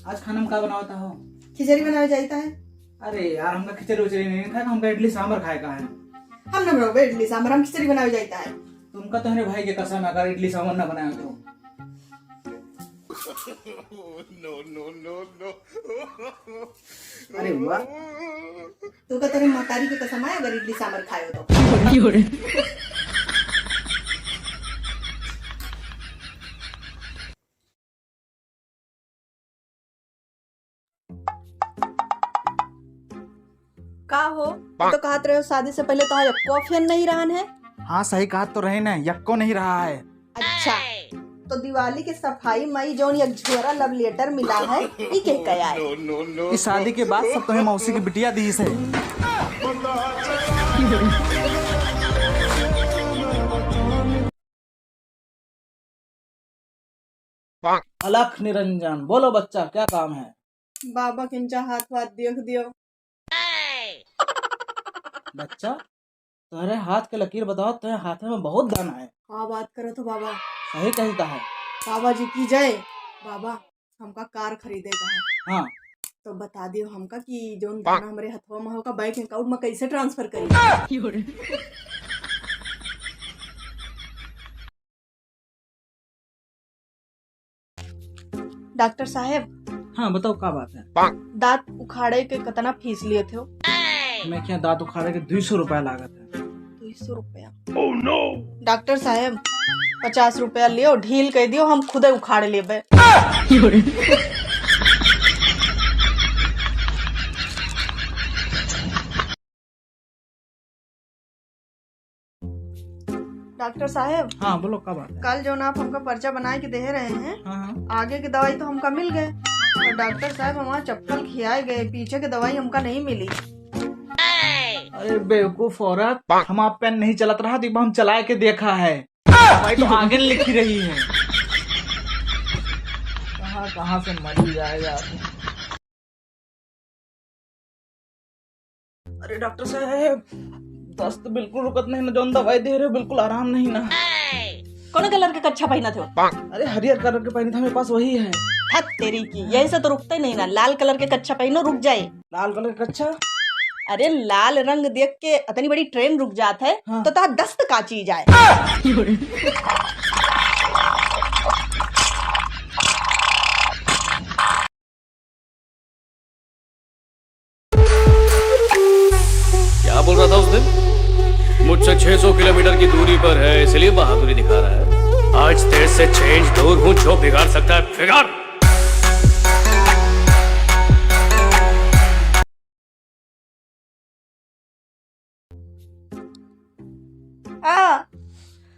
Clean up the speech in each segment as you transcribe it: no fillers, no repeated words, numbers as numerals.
आज खाना में क्या बनाता हो? खिचड़ी बनाया जाता है। अरे यार हमका खिचड़ी उचड़ी नहीं खाएगा, हमका इडली सांभर खाएगा है। हम न बनाओ इडली सांभर, हम खिचड़ी बनाया जाता है। तुमका तो मेरे भाई के कसम अगर इडली सांभर ना बनाया तो। नो। अरे वाह, तू का तेरे महतारी के कसम है अगर इडली सांभर खाए हो तो। का हो तो कहत रहे हो शादी से पहले तो कॉफियन नहीं रहन है। हाँ सही कहा तो रहे ना, यक्को नहीं रहा है। अच्छा तो दिवाली के सफाई मई जोन एक झोरा लव लेटर मिला है ई के कया है। इस शादी के बाद सब तुम्हें मौसी की बिटिया दी से। अलख निरंजन, बोलो बच्चा क्या काम है? बाबा किंचा हाथ वाथ देख दियो। बच्चा तुम्हारे हाथ के लकीर बताओ, तुम्हारे हाथ में बहुत दाना है। हाँ बात करो तो बाबा। सही कहता है। बाबा जी की जय। बाबा हमका कार खरीदे का है। हाँ तो बता दियो हमका कि जोन दाना हमारे हथवा में होगा बैंक अकाउंट में कैसे ट्रांसफर करी। डॉक्टर साहब। हाँ बताओ क्या बात है? दांत उखाड़े के कितना फीस लिए थे? मैं क्या दांत उखाड़े के 200 रुपया लागत है। 200 रुपया? Oh no. डॉक्टर साहब 50 रुपया लियो, ढील कह दियो, हम खुदे उखाड़ लेबे। डॉक्टर साहब। हाँ बोलो क्या बात है? कल जो ना आप हमका पर्चा बना के दे रहे हैं, हाँ। आगे की दवाई तो हमका मिल गए और डॉक्टर साहब हमारा चप्पल खियाए गए, पीछे की दवाई हमका नहीं मिली। अरे बेवकूफ औरत, हम आप पेन नहीं चलत रहा तो हम चला के देखा है, दवाई तो आगे लिखी रही है। कहाँ से मर जाएगा। अरे डॉक्टर साहब दस्त बिल्कुल रुकत नहीं ना, जो दवाई दे रहे हो बिल्कुल आराम नहीं ना। कौन कलर के कच्छा पहना थे? अरे हरियर कलर के पहने था, मेरे पास वही है। हद तेरी की, यही से तो रुकते नहीं ना। लाल कलर के कच्छा पहनो रुक जाए। लाल कलर का कच्छा? अरे लाल रंग देख के इतनी बड़ी ट्रेन रुक जात है। हाँ। तो ता दस्त का चीज आए। क्या बोल रहा था उस दिन? मुझसे 600 किलोमीटर की दूरी पर है इसलिए बहादुरी दिखा रहा है। आज तेरे से चेंज दूर हूँ, जो बिगाड़ सकता है बिगाड़।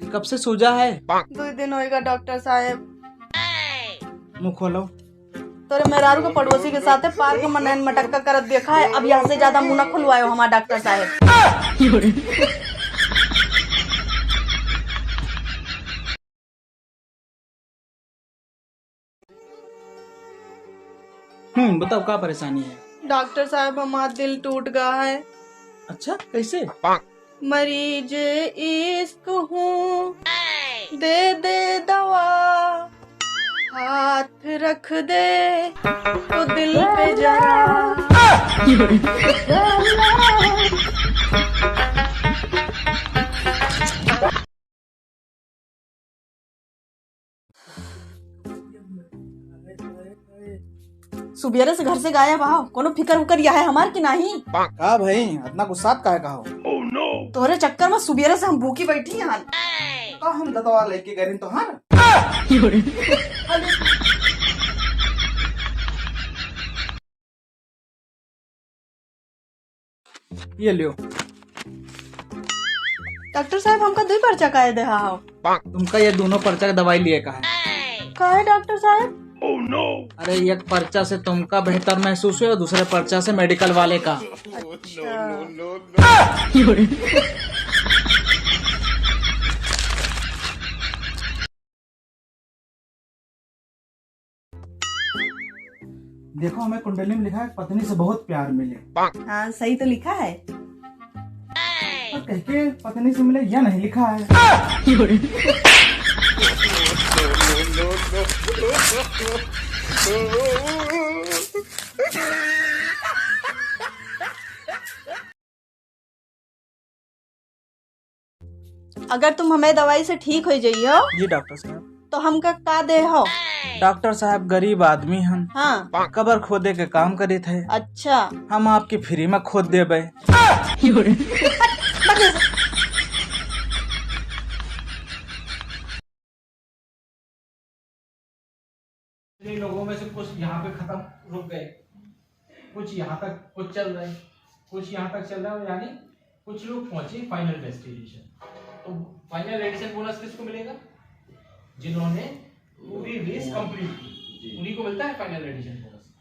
ये कब से सूजा है? 2 दिन होएगा डॉक्टर साहब। मुँह खोलो। तोरे मेहरारू के पड़ोसी के साथ पार्क में नैन मटक्का करत देखा है। अब यहाँ से ज्यादा मुंह न खुलवायो हमारा डॉक्टर साहब। बताओ क्या परेशानी है? डॉक्टर साहब हमारा दिल टूट गया है। अच्छा कैसे? मरीज इश्क हूँ, दे दे दवा, हाथ रख दे तो दिल पे जरा। सुबेरे से घर से गायब आओ, कोनो फिकर उकर यह है हमार की नहीं? का भाई इतना गुस्सा का कहो? तोहरे चक्कर में सुबेरे से हम भूखी बैठी यहाँ। का हम दवा लेके गए तो हाँ। ये लियो। डॉक्टर साहब हमका 2 पर्चा काहे दे हो? तुमका ये दोनों पर्चा का दवाई लिए का है। का है डॉक्टर साहब? अरे एक पर्चा से तुमका बेहतर महसूस हुआ, दूसरे पर्चा से मेडिकल वाले का। देखो हमें कुंडली में लिखा है पत्नी से बहुत प्यार मिले। हाँ सही तो लिखा है। और कह के पत्नी से मिले या नहीं लिखा है। अगर तुम हमें दवाई से ठीक हो जाइयो जी डॉक्टर साहब। तो हमका का दे हो? डॉक्टर साहब गरीब आदमी हम, हाँ कबर खोदे के काम करे थे, अच्छा। हम आपकी फ्री में खोद देबे। लोगों में से कुछ यहाँ पे खत्म रुक गए, कुछ यहाँ तक कुछ चल रहे, कुछ यहाँ तक चल रहा है, यानी कुछ लोग पहुंचे फाइनल डेस्टिनेशन। तो फाइनल एडिशन बोनस किसको मिलेगा? जिन्होंने पूरी रेस कंप्लीट की, उन्हीं को मिलता है फाइनल एडिशन बोनस।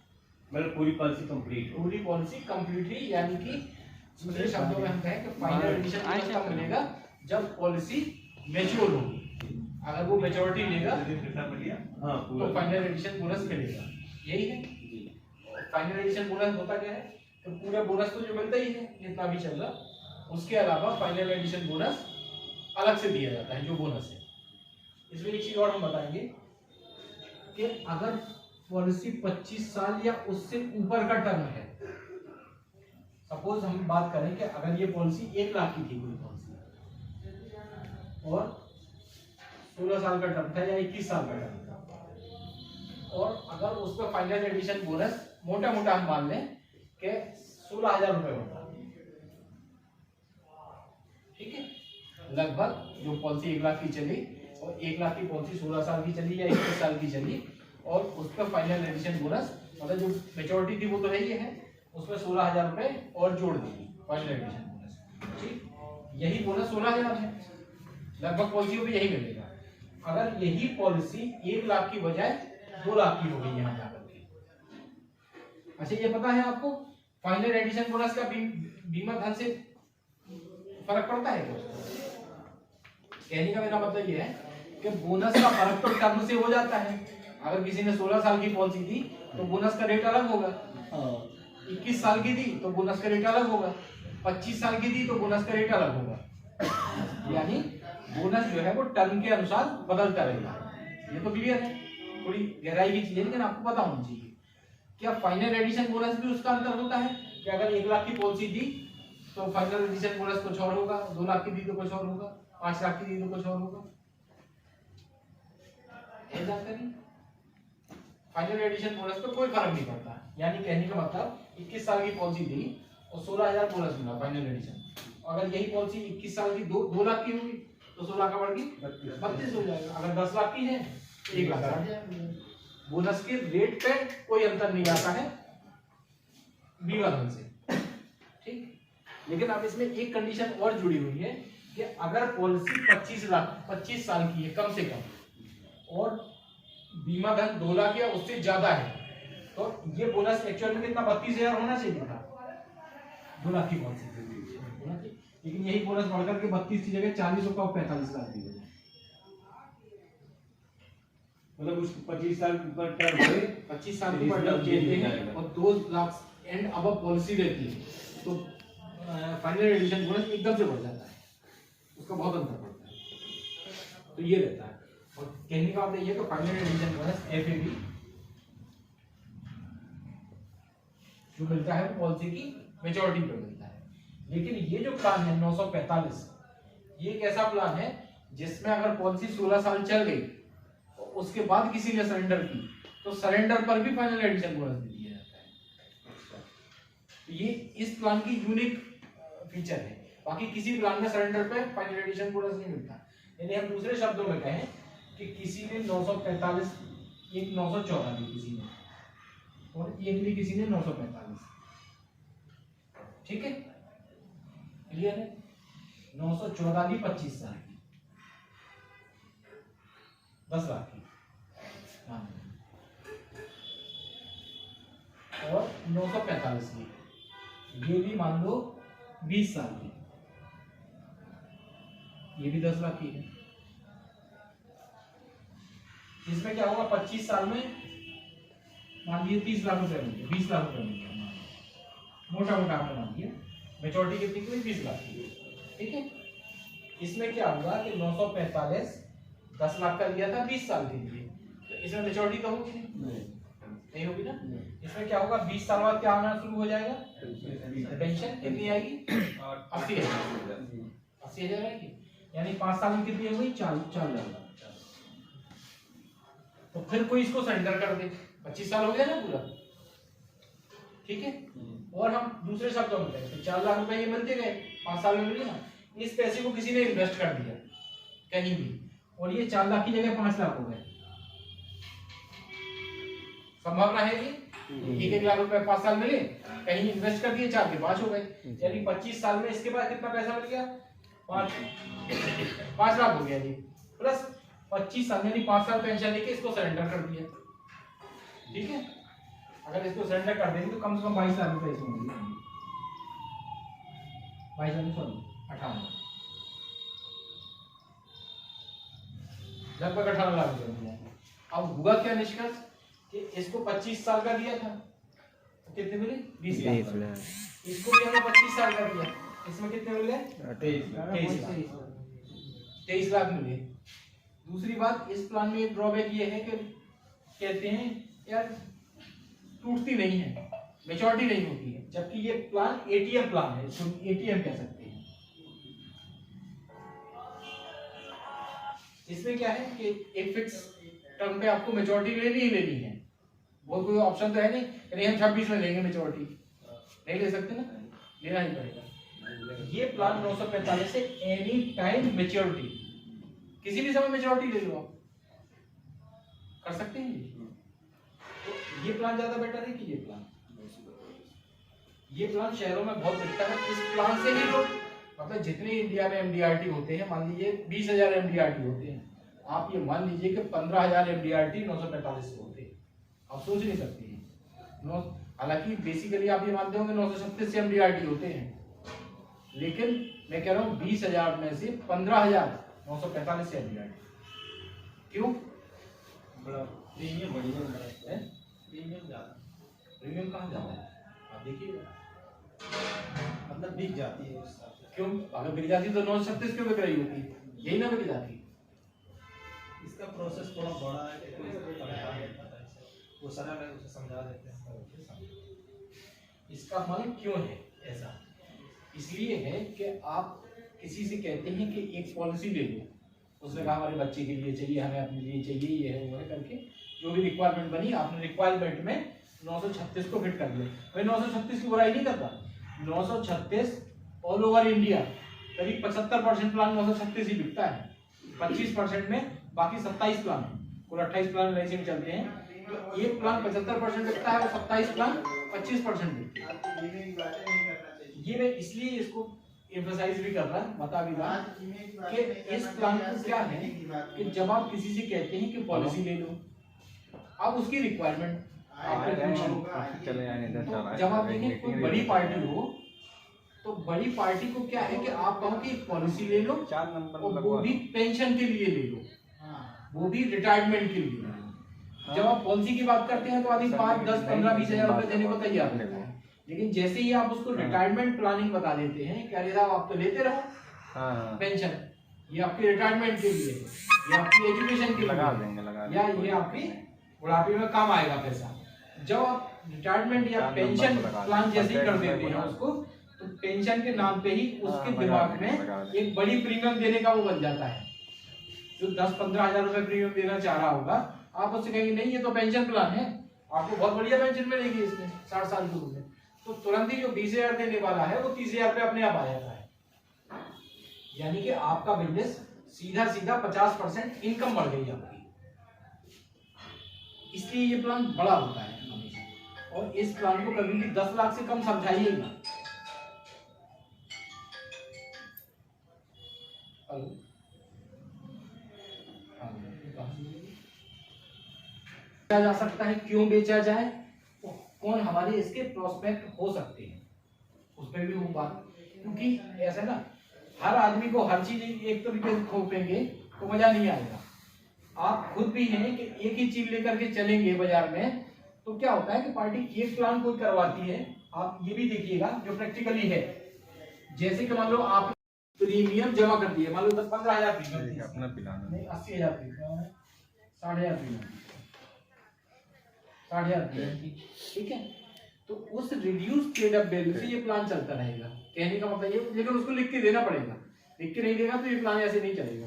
मतलब पूरी पॉलिसी कंप्लीट, पूरी पॉलिसी कंप्लीट ही, यानी कि दूसरे शब्दों में हम कहें कि फाइनल एडिशन बोनस तब मिलेगा जब पॉलिसी मैच्योर होगी। अगर वो मैच्योरिटी लेगा हाँ तो फाइनल एडिशन बोनस मिलेगा। यही है फाइनल एडिशन बोनस। होता क्या है तो पूरा बोनस तो जो मिलता ही है जितना भी चल रहा, उसके अलावा फाइनल एडिशन बोनस अलग से दिया जाता है जो बोनस है। इसमें एक चीज और हम बताएंगे कि अगर पॉलिसी 25 साल या उससे ऊपर का टर्म है, सपोज हम बात करें कि अगर ये पॉलिसी 1 लाख की थी कोई पॉलिसी और 16 साल का टर्म था या 21 साल का टर्म था, और अगर उस पर फाइनल एडिशन बोनस मोटा मोटा हम मान लें कि 16,000 रुपए होता, ठीक है, लगभग जो पॉलिसी 1 लाख की चली और 1 लाख की पॉलिसी 16 साल की चली या 21 साल की चली, और उस पर फाइनल एडिशन बोनस मतलब जो मेच्योरिटी थी वो तो है ही है, उसमें 16,000 रुपए और जोड़ देंगे फाइनल एडिशन बोनस। ठीक, यही बोनस 16,000 है, लगभग पॉलिसी को भी यही मिलेगा। अगर यही पॉलिसी 1 लाख की बजाय 2 लाख की हो गई यहाँ जाकर के, अच्छा ये पता है आपको फाइनल एडिशन बोनस का बीमा धन से फर्क पड़ता है क्या? कहने का मेरा मतलब ये है कि बोनस का फर्क तो टर्म से हो जाता है। अगर किसी ने 16 साल की पॉलिसी दी तो बोनस का रेट अलग होगा, 21 साल की दी तो बोनस का रेट अलग होगा, 25 साल की दी तो बोनस का रेट अलग होगा। यानी बोनस जो है वो टर्म के अनुसार बदलता रहेगा। ये तो क्लियर है, थोड़ी गहराई की चीज है लेकिन आपको पता होना चाहिए। क्या फाइनल एडिशन बोनस भी उसका अंतर होता है कि अगर 1 लाख की पॉलिसी दी तो फाइनल एडिशन बोनस कुछ और होगा, 2 लाख की दी तो कुछ और होगा, 5 लाख की दी तो कुछ और होगा। ये जानकारी फाइनल एडिशन बोनस पे कोई फर्क नहीं पड़ता। यानी कहने का मतलब 21 साल की पॉलिसी दी और 16,000 बोनस मिला फाइनल एडिशन, अगर यही पॉलिसी 21 साल की 2 लाख की होगी तो 16 का बढ़ गई 32 हो जाएगा। अगर 10 लाख की है तो 1 लाख आ जाएगा। बोनस के रेट पे कोई अंतर नहीं आता है बीमा धन से, ठीक। लेकिन अब इसमें एक कंडीशन और जुड़ी हुई है कि अगर पॉलिसी 25 साल की है कम से कम और बीमा धन 2 लाख या उससे ज्यादा है, तो ये बोनस एक्चुअल में कितना 32,000 होना चाहिए था 2 लाख की पॉलिसी होना चाहिए, लेकिन यही बोनस बढ़कर के 32 की जगह 40 होगा और 45 लाख की हो जाए। मतलब उस 25 साल पर टर्म है, 25 साल की टर्म देते हैं और 2 लाख एंड अब पॉलिसी रहती है तो फाइनल एडिशन बोनस एकदम से बढ़ जाता है, उसका बहुत अंतर पड़ता है। तो ये रहता है। और कहने का मतलब ये तो फाइनल एडिशन बोनस एफएबी जो मिलता है वो पॉलिसी की मेजॉरिटी पे मिलता है। लेकिन ये जो प्लान है 945, ये एक ऐसा प्लान है जिसमें अगर पॉलिसी 16 साल चल गई और उसके बाद किसी ने सरेंडर की तो सरेंडर पर भी फाइनल एडिशन बोनस दिया जाता है। तो ये इस प्लान की यूनिक फीचर है, बाकी किसी प्लान में सरेंडर पे फाइनल एडिशन बोनस नहीं मिलता। यानी हम दूसरे शब्दों में कहें कि किसी ने 945, एक 914 दी किसी ने और एक भी किसी ने 945, ठीक है, क्लियर है। 914 दी 25 साल की 10 लाख की, हाँ, और 945 की ये भी मान लो 20 साल की, ये भी 10 लाख की है। इसमें क्या होगा 25 साल में मान लीजिए 30 लाख रुपए मिले, 20 लाख रुपए मिले, मोटा मोटा आपने मान लिया। मेच्योरिटी कितनी की 20 लाख की, ठीक है। इसमें क्या होगा कि 945 10 लाख का लिया था 20 साल के लिए, तो इसमें मेच्योरिटी तो होगी नहीं होगी ना। इसमें क्या होगा 20 साल बाद क्या आना शुरू हो जाएगा, पेंशन कितनी आएगी 80,000 आएगी। यानी 5 साल में कितनी हो गई? 4 लाख। तो फिर कोई इसको सरेंडर कर दे, 25 साल हो गया ना पूरा, ठीक है। और हम दूसरे शब्दों में कहें 4 लाख रुपए ये मिलते गए, 5 साल में मिले ना। इस पैसे को किसी ने इन्वेस्ट कर दिया कहीं भी, और ये 4 लाख की जगह 5 लाख हो गए, संभावना है ये। 1 लाख रुपए 5 साल मिले, कहीं इन्वेस्ट कर दिए, 4 के 5 हो गए, यानी 25 साल में इसके बाद कितना पैसा मिल गया? 5 लाख हो गया जी, प्लस 25 साल यानी 5 साल पेंशन लेके इसको सरेंडर कर दिया, ठीक है। अगर इसको सरेंडर कर देंगे तो कम से कम 22 लाख रुपए इसमें मिलेंगे, 18 लगभग 18 लाख रुपए मिल जाएंगे। अब हुआ क्या निष्कर्ष कि इसको 25 साल का दिया था तो कितने मिले? 20 लाख। इसको भी हमने 25 साल का दिया, इसमें कितने मिले? 23 लाख मिले। दूसरी बात, इस प्लान में एक ड्रॉबैक ये है कि कहते हैं यार टूटती नहीं है, मैच्योरिटी नहीं होती है, जबकि ये प्लान एटीएम प्लान है, इसको एटीएम कह सकते हैं। इसमें क्या है कि एक फिक्स टर्म पे आपको मैच्योरिटी लेनी ही लेनी है, वो कोई ऑप्शन तो है नहीं हम 26 में लेंगे मैच्योरिटी, नहीं ले सकते ना, लेना ही पड़ेगा। ये प्लान 945 से एनी टाइम मैच्योरिटी, किसी भी समय मैच्योरिटी ले लो, आप कर सकते हैं। तो ये प्लान ज्यादा बेटर है कि ये प्लान? ये प्लान शहरों में बहुत बिकता है, इस प्लान से ही लोग, मतलब जितने इंडिया में एमडीआरटी होते हैं, मान लीजिए 20,000 एमडीआरटी होते हैं, आप ये मान लीजिए कि 15,000 एमडीआरटी 945 से होते हैं, आप सोच नहीं सकते हैं। हालांकि बेसिकली आप ये मानते होंगे 936 से एमडीआरटी होते हैं, लेकिन मैं कह रहा हूँ 20,000 में से 15,945 से एमडीआरटी। क्यों? प्रीमियम कहाँ जाता है आप देखिए, मतलब बिक जाती है। क्यों? अगर बिक जाती तो 936 क्यों बिक रही होती? यही ना बिक जाती। इसका प्रोसेस थोड़ा बड़ा है, वो सरल है, उसे समझा देते हैं। इसका मतलब क्यों है ऐसा? इसलिए है कि आप किसी से कहते हैं कि एक पॉलिसी ले लो, उसने कहा हमारे बच्चे के लिए चाहिए, हमें अपने लिए चाहिए, ये है वो है करके जो भी रिक्वायरमेंट बनी, आपने रिक्वायरमेंट में 936 को फिट कर दिया। भाई 936 की बुराई नहीं करता, 936 ऑल ओवर इंडिया करीब 75% प्लान 936 ही बिकता है, 25% में बाकी 27 प्लान है, कुल 28 प्लान ऐसे में चलते हैं, तो एक प्लान 75% बिकता है और 27 प्लान 25% बिकते हैं। ये मैं इसलिए इसको एम्फसाइज भी कर रहा, बता भी रहा कि इस प्लान को क्या है कि जब आप किसी से कहते हैं कि पॉलिसी ले लो, अब उसकी रिक्वायरमेंट जब आप देखें कोई बड़ी पार्टी हो तो बड़ी पार्टी को क्या है कि आप कहो कि एक पॉलिसी ले लो और वो भी पेंशन के लिए ले लो, वो भी रिटायरमेंट के लिए। जब आप पॉलिसी की बात करते हैं तो आदमी 5, 10, 15, 20 हजार रुपए देने को तैयार रहता है, लेकिन जैसे ही आप उसको रिटायरमेंट प्लानिंग बता देते हैं कि अरे साहब आप तो लेते रहो पेंशन, ये आपकी रिटायरमेंट के लिए, ये आपकी एजुकेशन के लिए, या ये आपकी बुढ़ापे में काम आएगा पैसा। जब आप रिटायरमेंट या पेंशन प्लान जैसे ही कर देते हैं उसको, तो पेंशन के नाम पे ही उसके दिमाग में एक बड़ी प्रीमियम देने का वो बन जाता है। जो 10-15 हजार रुपए प्रीमियम देना चाह रहा होगा, आप उससे कहेंगे नहीं ये तो पेंशन प्लान है, आपको बहुत बढ़िया पेंशन मिलेगी इसमें 60 साल की उम्र में, तो तुरंत ही जो 20,000 देने वाला है वो 30,000 पे अपने आप आ जाता है। यानी कि आपका बिजनेस सीधा 50% इनकम बढ़ गई आपकी। इसलिए ये प्लान बड़ा होता है हमेशा, और इस प्लान को कभी भी 10 लाख से कम समझाइएगा। बेचा जा सकता है, क्यों बेचा जाए, कौन हमारे इसके प्रोस्पेक्ट हो सकते हैं, उस पर भी वो बात, क्योंकि ऐसा ना हर आदमी को हर चीज एक तरीके से थोपेंगे तो मजा नहीं आएगा। आप खुद भी हैं कि एक ही चीज लेकर के चलेंगे बाजार में, तो क्या होता है कि पार्टी एक प्लान कोई करवाती है, आप ये भी देखिएगा जो प्रैक्टिकली है, जैसे कि मान लो आप प्रीमियम जमा कर दिए, मान लो 15,000 प्रीमियम अपना पिलाना नहीं, 80,000 प्रीमियम है, 60,000 प्रीमियम, 60,000 प्रीमियम, ठीक है। तो उस रिड्यूस ट्रेड अप वैल्यू से ये प्लान चलता रहेगा, कहने का मतलब ये, लेकिन उसको लिख के देना पड़ेगा लिख के नहीं देगा तो ये प्लान ऐसे नहीं चलेगा।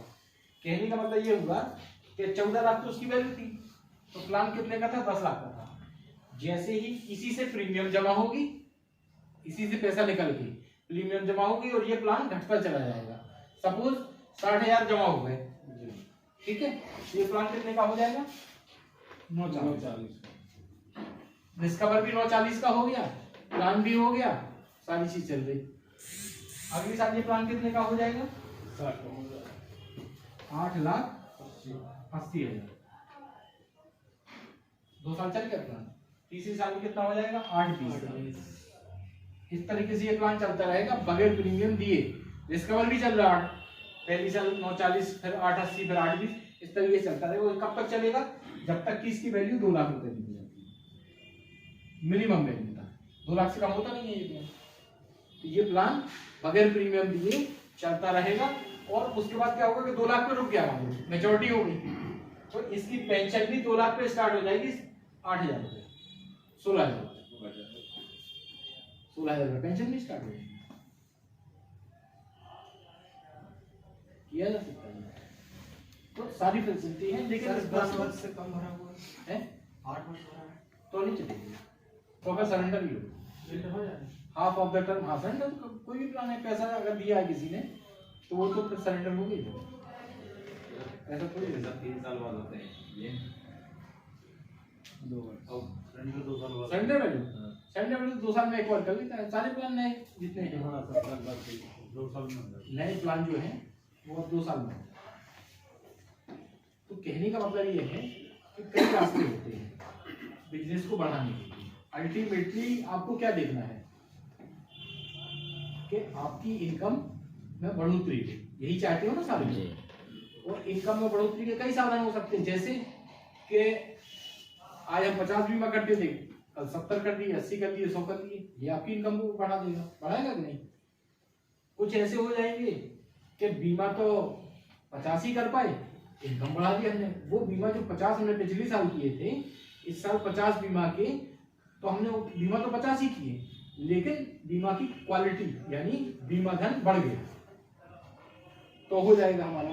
कहने का मतलब ये हुआ कि 14 लाख तो उसकी वैल्यू थी, तो प्लान कितने का था? 10 लाख का था। जैसे ही इसी से प्रीमियम जमा होगी, इसी से पैसा निकल के प्रीमियम जमा होगी और ये प्लान घटता चला जाएगा। सपोज 60,000 जमा हो गए, ठीक है, ये प्लान कितने का हो जाएगा? 940। डिस्कवर भी 940 का हो गया, प्लान भी हो गया, सारी चीज चल रही। अगले साल ये प्लान कितने का हो जाएगा? 8,80,000। 2 साल चल गया प्लान। तीसरे साल में कितना हो जाएगा? 8,20,000। इस तरीके से ये प्लान चलता रहेगा बगैर प्रीमियम दिए। डिस्कवर भी चल रहा है, पहली साल 940, फिर 880, फिर 820, इस तरीके से चलता रहेगा। कब तक चलेगा? जब तक कि इसकी वैल्यू 2 लाख रुपए की हो जाती है, मिनिमम वैल्यू था। 2 लाख से कम होता नहीं है ये प्लान। तो ये प्लान बगैर प्रीमियम दिए चलता रहेगा। और उसके बाद क्या होगा कि 2 लाख पे रुक गया, मेच्योरिटी हो गई, तो इसकी पेंशन भी 2 लाख पे स्टार्ट हो जाएगी। 8,000 रुपए, 16,000 रुपए, 16,000 रुपए पेंशन भी स्टार्ट हो जाएगी। किया जा सकता है, तो सारी फैसिलिटी है। लेकिन 10 वर्ष से कम भरा हुआ है, 8 वर्ष भरा है तो नहीं चलेगी। तो अगर सरेंडर भी हो जाए हाफ ऑफ द टर्म, हाँ सरेंडर, कोई भी प्लान है, पैसा अगर दिया है किसी ने तो वो तो फिर सरेंडर हो गई। ऐसा थोड़ी है, 3 साल बाद होते हैं ये 2 वर्ष और सरेंडर 2 साल बाद। सरेंडर वैल्यू, सरेंडर वैल्यू 2 साल में एक बार कर लेता है। सारे प्लान नए जितने हैं, हाँ 7 लाख बाद 2 साल में नए प्लान जो हैं वो अब 2 साल में। तो कहने का मतलब ये है कि कई रास्ते होते हैं बिजनेस को बढ़ाने के लिए। अल्टीमेटली आपको क्या देखना है कि आपकी इनकम में बढ़ोतरी हो, यही चाहते हो ना सारे। और इनकम में बढ़ोतरी के कई साधन हो सकते हैं, जैसे कि आज हम 50 बीमा करते थे, कल 70 कर दिए, 80 कर दिए, 100 कर दिए, ये आपकी इनकम को बढ़ा देगा। बढ़ाएगा कि नहीं? कुछ ऐसे हो जाएंगे कि बीमा तो 50 ही कर पाए, इनकम बढ़ा दी हमने। वो बीमा जो 50 हमने पिछले साल किए थे, इस साल 50 बीमा के, तो हमने वो बीमा तो 50 ही किए, लेकिन बीमा की क्वालिटी यानी बीमा धन बढ़ गया, तो हो जाएगा हमारा,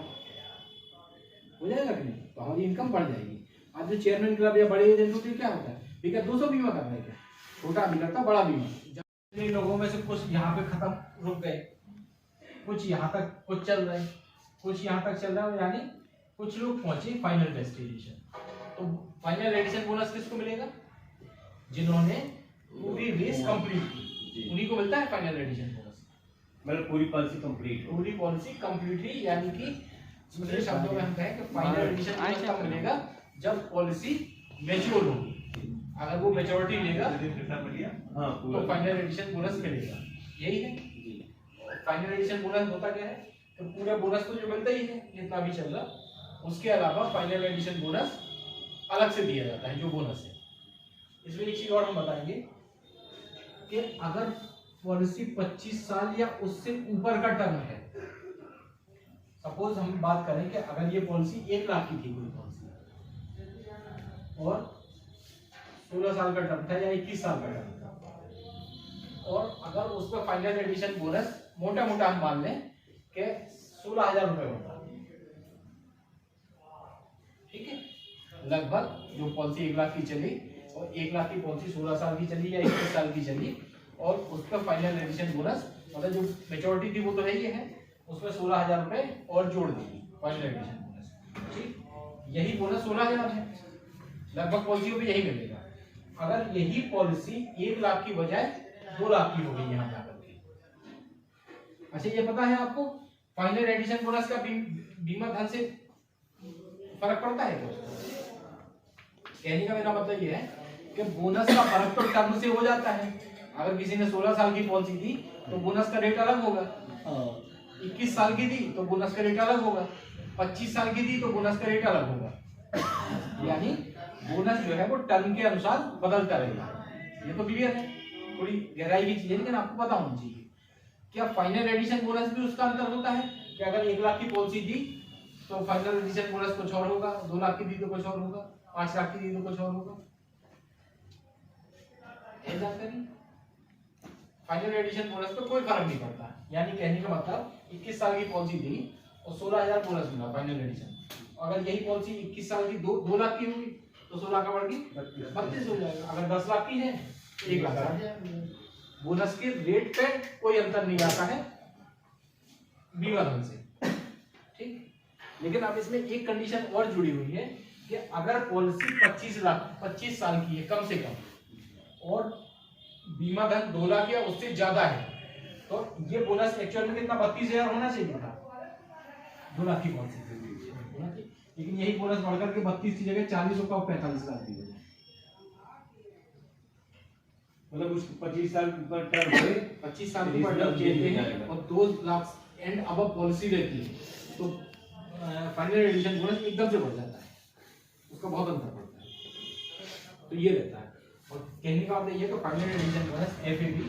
हो जाएगा कि नहीं? तो हमारी इनकम बढ़ जाएगी। आज जो चेयरमैन क्लब या बड़े एजेंट होते हैं, क्या होता है, ठीक है 200 बीमा करना है, क्या छोटा भी करता, बड़ा बीमा। जिन लोगों में से कुछ यहाँ पे खत्म रुक गए, कुछ यहाँ तक कुछ चल रहे, कुछ यहाँ तक चल रहा है, यानी कुछ लोग पहुंचे फाइनल डेस्टिनेशन। तो फाइनल एडिशन बोनस किसको मिलेगा? जिन्होंने पूरी रेस कंप्लीट की, उन्हीं को मिलता है फाइनल एडिशन बोनस। मतलब पूरी पॉलिसी कंप्लीट हो, पूरी पॉलिसी कंप्लीटली, यानी कि दूसरे शब्दों में हम कहें कि फाइनल एडिशन बोनस तब मिलेगा जब पॉलिसी मैच्योर होगी। अगर वो मैच्योरिटी लेगा हाँ तो फाइनल एडिशन बोनस मिलेगा। यही है फाइनल एडिशन बोनस। होता क्या है तो पूरा बोनस तो जो मिलता ही है जितना भी चल रहा, उसके अलावा फाइनल एडिशन बोनस अलग से दिया जाता है जो बोनस है। इसमें एक चीज और हम बताएंगे कि अगर पॉलिसी 25 साल या उससे ऊपर का टर्म है, सपोज हम बात करें कि अगर ये पॉलिसी 1 लाख की थी कोई पॉलिसी और 16 साल का टर्म था या 21 साल का टर्म था, और अगर उस पर फाइनल एडिशन बोनस मोटा मोटा हम मान लें कि 16,000 रुपए होता, ठीक है, लगभग जो पॉलिसी 1 लाख की चली और 1 लाख की पॉलिसी 16 साल की चली या 21 साल की चली, और उसका फाइनल एडिशन बोनस मतलब जो मेच्योरिटी थी वो तो है ही है, उसमें 16,000 रुपए और जोड़ दी फाइनल एडिशन बोनस, ठीक। यही बोनस 16,000 है, लगभग पॉलिसियों पे यही मिलेगा। अगर यही पॉलिसी 1 लाख की बजाय 2 लाख की हो गई यहाँ जाकर के, अच्छा ये पता है आपको फाइनल एडिशन बोनस का बीमा धन से फर्क पड़ता है क्या? कहने का मेरा मतलब ये है कि बोनस का फर्क तो टर्म से हो जाता है। अगर किसी ने 16 साल की पॉलिसी दी तो बोनस का रेट अलग होगा, 21 साल की दी तो बोनस का रेट अलग होगा, 25 साल की दी तो बोनस का रेट अलग होगा। यानी बोनस जो है वो टर्म के अनुसार बदलता रहेगा। ये तो क्लियर है, थोड़ी गहराई की चीज है, लेकिन आपको पता होना चाहिए। क्या फाइनल एडिशन बोनस भी उसका अंतर होता है कि अगर 1 लाख की पॉलिसी दी तो फाइनल एडिशन बोनस कुछ और होगा, 2 लाख की दी तो कुछ और होगा, 5 लाख की दी तो कुछ और होगा। जानकारी फाइनल एडिशन बोनस पे कोई फर्क नहीं पड़ता। यानी कहने का मतलब 21 साल की पॉलिसी दी और 16,000 बोनस मिला फाइनल एडिशन। अगर यही पॉलिसी 21 साल की 2 लाख की होगी तो 16 का बढ़ के 32 हो जाएगा। अगर 10 लाख की है 1 लाख 60,000। बोनस के रेट पे कोई अंतर नहीं आता है बीमा धन से, ठीक। लेकिन अब इसमें एक कंडीशन और जुड़ी हुई है कि अगर पॉलिसी 25 साल की है कम से कम और बीमा धन 2 लाख या उससे ज्यादा है तो ये बोनस एक्चुअल में कितना 32,000 होना चाहिए था 2 लाख की पॉलिसी। लेकिन यही बोनस बढ़कर के 32 की जगह 40 होगा और 45 लाख की हो जाए। मतलब उस 25 साल पर टर्म है, 25 साल की पर टर्म देते हैं और 2 लाख एंड अब पॉलिसी रहती है तो फाइनल एडिशन बोनस एकदम से बढ़ जाता है, उसका बहुत अंतर पड़ता है। तो ये रहता है। और कहने का मतलब ये तो फाइनल एडिशन बोनस एफएबी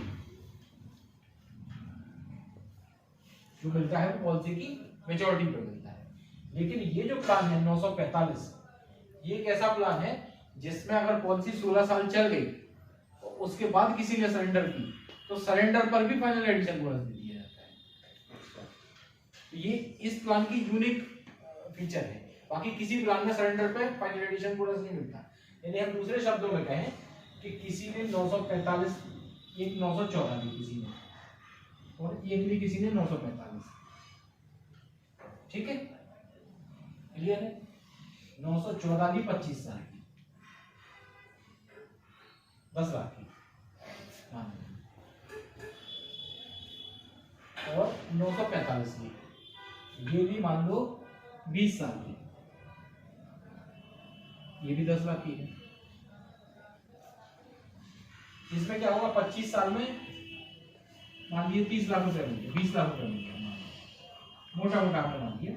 जो मिलता है पॉलिसी की मैच्योरिटी पर मिलता है। लेकिन ये जो प्लान है 945 ये एक ऐसा प्लान है जिसमें अगर पॉलिसी 16 साल चल गई तो उसके बाद किसी ने सरेंडर की तो सरेंडर पर भी फाइनल एडिशन बोनस दिया जाता है। तो ये इस प्लान की यूनिक फीचर है। बाकी किसी प्लान में सरेंडर पे फाइनल एडिशन बोनस नहीं मिलता। यानी हम दूसरे शब्दों में कहें कि किसी ने 945 एक 914 दी किसी ने और एक भी किसी ने 945, ठीक है, क्लियर है। 914 दी 25 साल की 10 लाख की हाँ और 945 की ये भी मान लो 20 साल की, ये भी 10 लाख की है। इसमें क्या होगा 25 साल में मान लीजिए 30 लाख रुपए मिल गए, 20 लाख रुपए मिल गए, मोटा मोटा आपने मान लिया।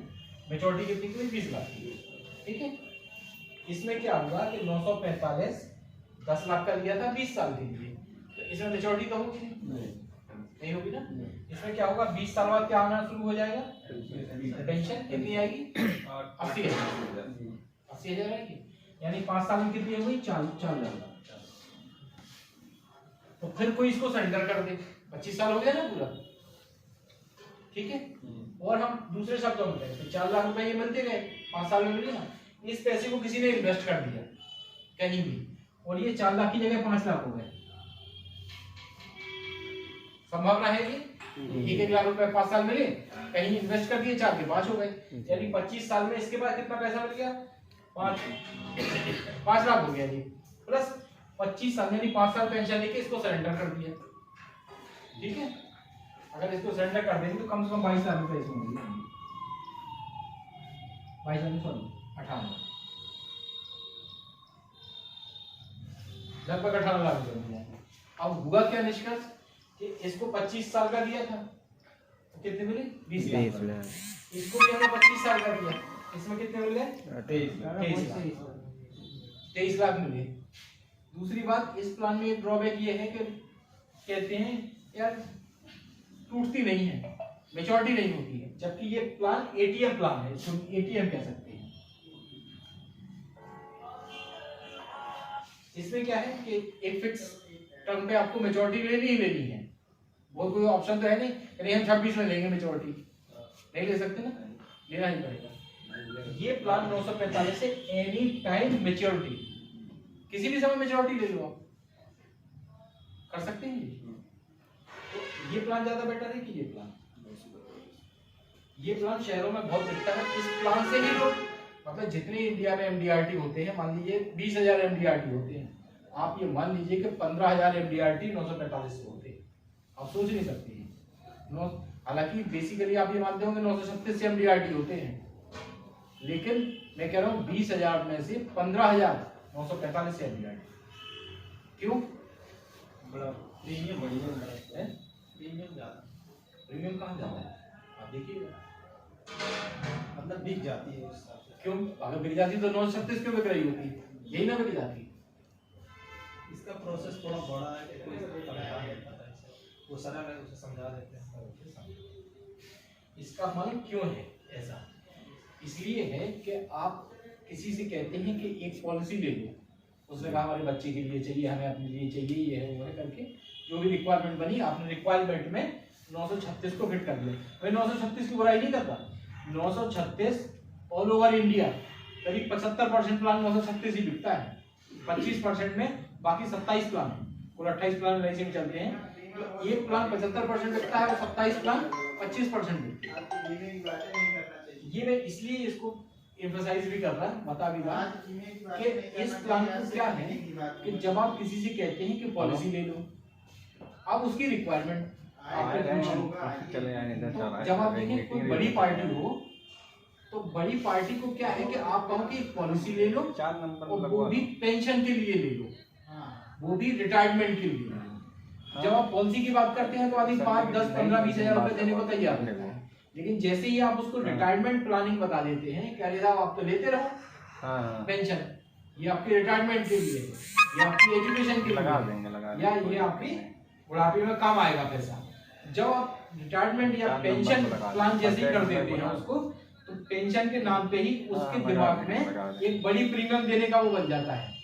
मेच्योरिटी कितनी की 20 लाख की, ठीक है। इसमें क्या होगा कि 945 10 लाख का लिया था 20 साल के लिए तो इसमें मेच्योरिटी तो होगी नहीं होगी ना। इसमें क्या होगा 20 साल बाद क्या आना शुरू हो जाएगा पेंशन कितनी आएगी 80,000 आएगी। यानी 5 साल में कितनी होगी 4 लाख। तो फिर कोई इसको सरेंडर कर दे 25 साल हो गया ना पूरा, ठीक है। और हम दूसरे शब्दों में कहें तो 4 लाख रुपए ये मिलते गए 5 साल में मिले ना। इस पैसे को किसी ने इन्वेस्ट कर दिया कहीं भी और ये 4 लाख की जगह 5 लाख हो गए, संभावना है ये 1 लाख रुपए 5 साल मिले कहीं इन्वेस्ट कर दिए 4 के 5 हो गए। यानी 25 साल में इसके बाद कितना पैसा मिल गया 5 लाख हो गया जी प्लस 25 साल यानी 5 साल पेंशन लेके इसको सरेंडर कर दिया, ठीक है। अगर इसको सरेंडर कर देंगे तो कम से कम 22 लाख रुपए इसमें मिल जाएंगे 58 लगभग 18 लाख रुपए मिल जाएंगे। अब हुआ क्या निष्कर्ष कि इसको 25 साल का दिया था तो कितने मिले 20 लाख। इसको भी हमने 25 साल का दिया इसमें कितने मिल गए 23 लाख मिले। दूसरी बात इस प्लान में एक ड्रॉबैक ये है कि कहते हैं यार टूटती नहीं है मैच्योरिटी नहीं होती है, जबकि ये प्लान एटीएम प्लान है, इसको एटीएम कह सकते हैं। इसमें क्या है कि एक फिक्स टर्म पे आपको मैच्योरिटी लेनी ही लेनी है, वो कोई ऑप्शन तो है नहीं हम 26 में लेंगे मैच्योरिटी नहीं ले सकते ना, लेना ही पड़ेगा। ये प्लान 945 से एनी टाइम मैच्योरिटी किसी भी समय मैच्योरिटी ले लो आप कर सकते हैं। तो ये प्लान ज्यादा बेटर है कि ये प्लान शहरों में बहुत बिकता है। इस प्लान से ही लोग मतलब जितने इंडिया में एमडीआरटी होते हैं मान लीजिए 20,000 एमडीआरटी होते हैं, आप ये मान लीजिए कि 15,000 एमडीआरटी 945 से होते हैं, आप सोच नहीं सकते हैं। हालांकि बेसिकली आप ये मानते होंगे 936 से एमडीआरटी होते हैं, लेकिन मैं कह रहा हूँ 20,000 में से 15,945 से एमडीआरटी। क्यों बड़ा प्रीमियम बढ़िया है, प्रीमियम ज्यादा, प्रीमियम कहाँ जाता है आप देखिएगा, मतलब बिक जाती है उस हिसाब से। क्यों अगर बिक जाती तो 936 क्यों बिक रही होती, यही ना बिक जाती। इसका प्रोसेस थोड़ा बड़ा है कि कोई पता नहीं पता है, वो सारा मैं उसे समझा देते हैं। इसका मन क्यों है ऐसा, इसलिए है कि आप किसी से कहते हैं कि एक पॉलिसी ले लो, उसने कहा हमारे बच्चे के लिए चाहिए, हमें अपने लिए चाहिए, ये है वो है करके जो भी रिक्वायरमेंट बनी, आपने रिक्वायरमेंट में 936 को फिट कर दिया। भाई 936 की बुराई नहीं करता, 936 ऑल ओवर इंडिया करीब 75% प्लान 936 ही बिकता है, 25% में बाकी 27 प्लान है, कुल 28 प्लान लाइसेंस चलते हैं, तो एक प्लान 75% बिकता है और 27 प्लान 25% बिकते हैं। ये मैं इसलिए इसको एम्फसाइज भी कर रहा, बता भी रहा कि इस प्लान को क्या है कि जब आप किसी से कहते हैं कि पॉलिसी ले लो, अब उसकी रिक्वायरमेंट चले जाने तो जब आप देखें कोई बड़ी पार्टी हो तो बड़ी पार्टी को क्या है कि आप कहो कि पॉलिसी ले लो 4 नंबर और वो भी पेंशन के लिए ले लो, वो भी रिटायरमेंट के लिए। जब आप पॉलिसी की बात करते हैं तो आदमी 5, 10, 15, 20 हजार रुपए देने को तैयार है, लेकिन जैसे ही आप उसको रिटायरमेंट प्लानिंग बता देते हैं कि अरे साहब आप तो लेते रहो पेंशन, ये आपके रिटायरमेंट के लिए, ये आपकी एजुकेशन के लिए, या ये आपकी बुढ़ापे में काम आएगा पैसा। जब आप रिटायरमेंट या पेंशन प्लान जैसे ही कर देते हैं उसको, तो पेंशन के नाम पे ही उसके दिमाग में एक बड़ी प्रीमियम देने का वो बन जाता है।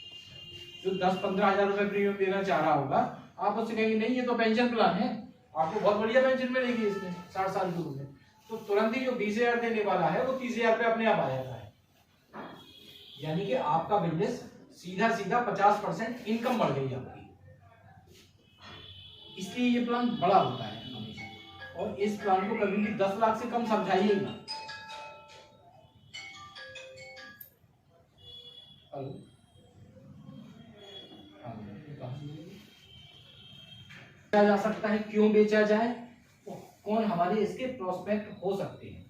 जो 10-15 हजार रुपए प्रीमियम देना चाह रहा होगा, आप उससे कहेंगे नहीं ये तो पेंशन प्लान है, आपको बहुत बढ़िया पेंशन मिलेगी इसमें 60 साल की उम्र में, तो तुरंत ही जो 20,000 देने वाला है वो 30,000 पे अपने आप आ जाता है। यानी कि आपका बिजनेस सीधा 50% इनकम बढ़ गई आपकी। इसलिए ये प्लान बड़ा होता है हमेशा, और इस प्लान को कभी भी 10 लाख से कम समझाइएगा। बेचा जा सकता है, क्यों बेचा जाए, कौन हमारे इसके प्रोस्पेक्ट हो सकते हैं,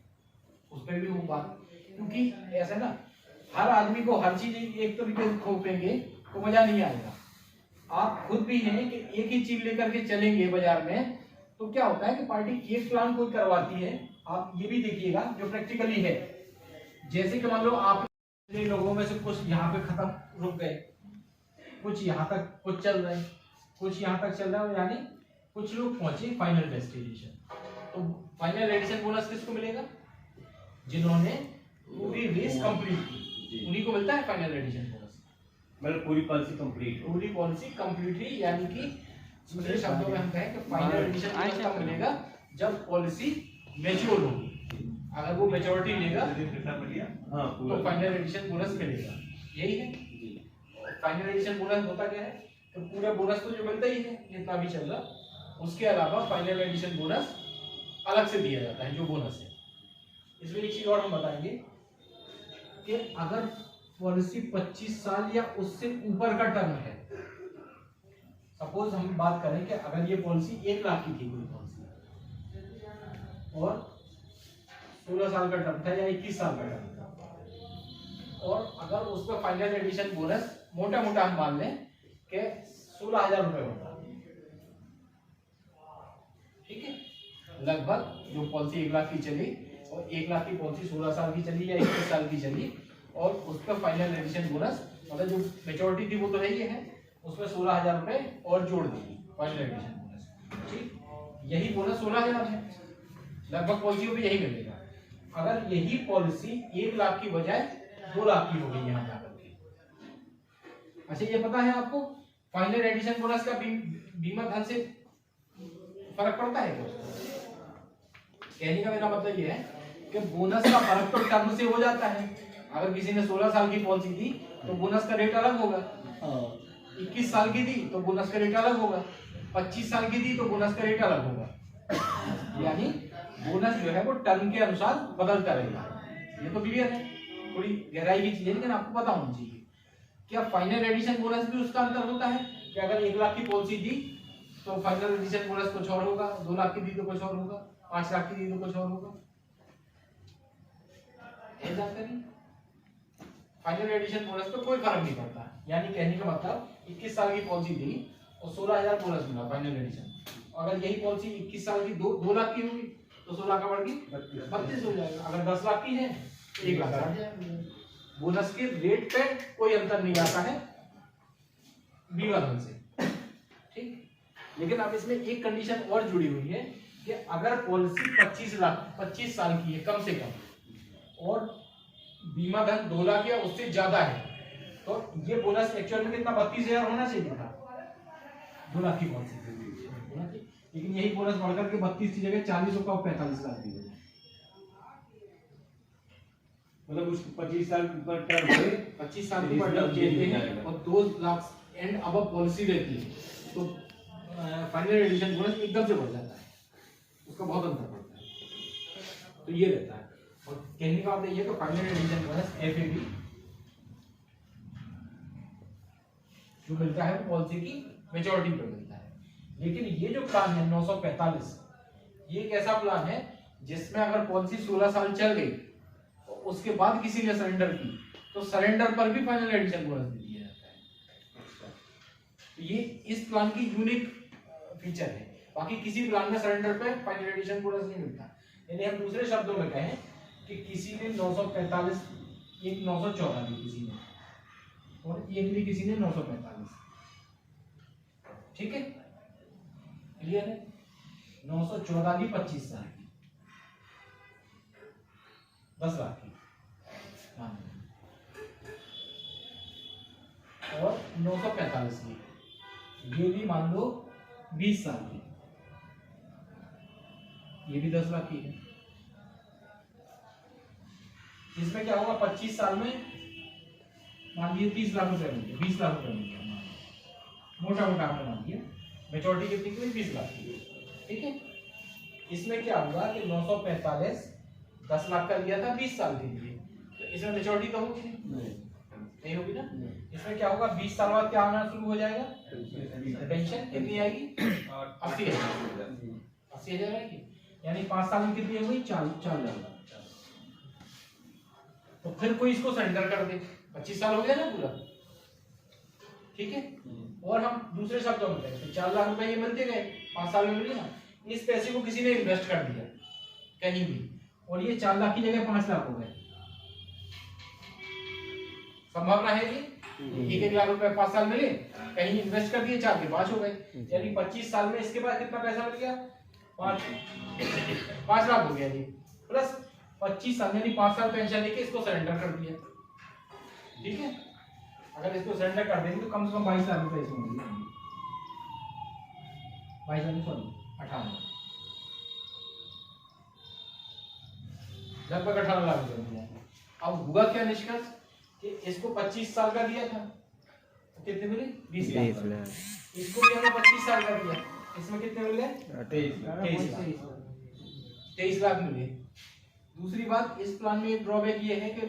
उसमें भी वो बात, क्योंकि ऐसा ना हर आदमी को हर चीज एक तरीके से खोपेंगे तो मजा नहीं आएगा। आप खुद भी हैं कि एक ही चीज लेकर के चलेंगे बाजार में, तो क्या होता है कि पार्टी एक प्लान कोई करवाती है, आप ये भी देखिएगा जो प्रैक्टिकली है, जैसे कि मान लो आप लोगों में से कुछ यहाँ पे खत्म रुक गए, कुछ यहाँ तक कुछ चल रहे, कुछ यहाँ तक चल रहा है, यानी कुछ लोग पहुंचे फाइनल डेस्टिनेशन। तो फाइनल एडिशन बोनस किसको मिलेगा? जिन्होंने पूरी रेस कंप्लीट की, उन्हीं को मिलता है फाइनल एडिशन बोनस। मतलब पूरी पॉलिसी कंप्लीट, पूरी पॉलिसी कंप्लीट ही, यानी कि दूसरे शब्दों में हम कहें कि फाइनल एडिशन बोनस तब मिलेगा जब पॉलिसी मैच्योर होगी। अगर वो मैच्योरिटी लेगा तो फाइनल एडिशन बोनस मिलेगा, यही है। फाइनल एडिशन बोनस होता क्या है, तो पूरा बोनस तो जो मिलता ही है जितना भी चल रहा, उसके अलावा फाइनल एडिशन बोनस अलग से दिया जाता है जो बोनस है। इसमें एक चीज और हम बताएंगे कि अगर पॉलिसी 25 साल या उससे ऊपर का टर्म है, सपोज हम बात करें कि अगर ये पॉलिसी 1 लाख की थी कोई पॉलिसी और 16 साल का टर्म था या 21 साल का टर्म था, और अगर उसका फाइनल एडिशन बोनस मोटा मोटा हम मान लें कि 16,000 रुपए होता, ठीक है, लगभग जो पॉलिसी 1 लाख की चली और 1 लाख की पॉलिसी 16 साल की चली या 21 साल की चली, और उसका फाइनल एडिशन बोनस मतलब जो मेच्योरिटी थी वो तो है ही है, उसमें 16,000 रुपए और जोड़ देंगे फाइनल एडिशन बोनस, ठीक। यही बोनस 16,000 है, लगभग पॉलिसियों में यही मिलेगा। अगर यही पॉलिसी 1 लाख की बजाय 2 लाख की हो गई यहाँ जाकर के, अच्छा ये पता है आपको फाइनल एडिशन बोनस का बीमा धन से फर्क पड़ता है क्या? कहने का मेरा मतलब ये है कि बोनस का फर्क तो टर्म से हो जाता है। अगर किसी ने 16 साल की पॉलिसी थी तो बोनस का रेट अलग होगा, 21 साल की थी तो बोनस का रेट अलग होगा, 25 साल की थी तो बोनस का रेट अलग होगा। यानी बोनस जो है वो टर्म के अनुसार बदलता रहेगा। ये तो क्लियर है, थोड़ी गहराई की चीज है लेकिन आपको पता होना चाहिए। क्या फाइनल एडिशन बोनस भी उसका अंतर होता है कि अगर 1 लाख की पॉलिसी दी तो फाइनल एडिशन बोनस कुछ और होगा, 2 लाख की दी तो कुछ और होगा, 5 लाख की दी तो कुछ और होगा। जानकारी फाइनल एडिशन बोनस पे कोई फर्क नहीं पड़ता। यानी कहने का मतलब 21 साल की पॉलिसी दी और 16,000 बोनस मिला फाइनल एडिशन, अगर यही पॉलिसी 21 साल की 2 लाख की होगी तो 16 का बढ़ के 32 हो जाएगा। अगर 10 लाख की है तो 1 लाख। बोनस के रेट पे कोई अंतर नहीं आता है बीमा धन से, ठीक। लेकिन अब इसमें एक कंडीशन और जुड़ी हुई है कि अगर पॉलिसी 25 साल की है कम से कम और बीमा धन 2 लाख या उससे ज्यादा है, तो ये बोनस एक्चुअल में कितना 32,000 होना चाहिए था 2 लाख की पॉलिसी। होना चाहिए, लेकिन यही बोनस बढ़कर के 32 की जगह 40 होगा और 45 लाख दी जाए। मतलब उस 25 साल पर टर्म है, 25 साल की पर टर्म देते हैं और 2 लाख एंड अब पॉलिसी रहती है, तो फाइनल एडिशन बोनस एकदम से बढ़ जाता है, उसका बहुत अंतर पड़ता है। तो ये रहता है, और कहने का बात ये तो फाइनल एडिशन बोनस एफएबी जो मिलता है पॉलिसी की मेजॉरिटी पर मिलता है। लेकिन ये जो प्लान है 945, ये एक ऐसा प्लान है जिसमें अगर पॉलिसी 16 साल चल गई और उसके बाद किसी ने सरेंडर की तो सरेंडर पर भी फाइनल एडिशन बोनस दे दिया जाता है। तो ये इस प्लान की यूनिक फीचर है, बाकी किसी प्लान में सरेंडर पे फाइनल एडिशन बोनस नहीं मिलता। यानी हम दूसरे शब्दों में कहें कि किसी ने 945, एक 914 दी किसी ने और एक भी किसी ने 945, ठीक है, क्लियर है। 914 की 25 साल की 10 लाख की और 945 की ये भी मान लो 20 साल की, ये भी 10 लाख की है। इसमें क्या होगा, 25 साल में मान लीजिए 30 लाख रुपए मिल गए, 20 लाख रुपए मिल गए, मोटा मोटा आपने मान लिया, मेचोरिटी कितनी की 20 लाख की, ठीक है। इसमें क्या हुआ कि 945 10 लाख का लिया था 20 साल के लिए, तो इसमें मेचोरिटी तो होगी नहीं होगी ना। इसमें क्या होगा, 20 साल बाद क्या आना शुरू हो जाएगा, पेंशन कितनी आएगी 80,000 आएगी, यानी 5 साल में कितनी हुई 4 लाख। तो फिर कोई इसको सरेंडर कर दे, 25 साल हो गया ना पूरा, ठीक है। और हम दूसरे शब्दों में कहें 4 लाख रुपए ये मिलते गए, 5 साल में मिले ना, इस पैसे को किसी ने इन्वेस्ट कर दिया कहीं भी और ये 4 लाख की जगह 5 लाख हो गए, संभावना है ये 1 लाख रुपए 5 साल मिले, कहीं इन्वेस्ट कर दिए 4 के 5 हो गए, यानी 25 साल में इसके बाद कितना पैसा मिल गया 5 लाख हो गया जी, प्लस 25 साल यानी 5 साल पेंशन लेके इसको सरेंडर कर दिया, ठीक है। अगर इसको सरेंडर कर देंगे तो कम से कम 22 लाख रुपए इसमें मिल जाएंगे, 18 लगभग 18 लाख रुपए मिल जाएंगे। अब हुआ क्या निष्कर्ष कि इसको 25 साल का दिया था तो कितने मिले 20 लाख, इसको भी हमने 25 साल का दिया, इसमें कितने मिल गए 23 लाख मिले। दूसरी बात, इस प्लान में एक ड्रॉबैक ये है कि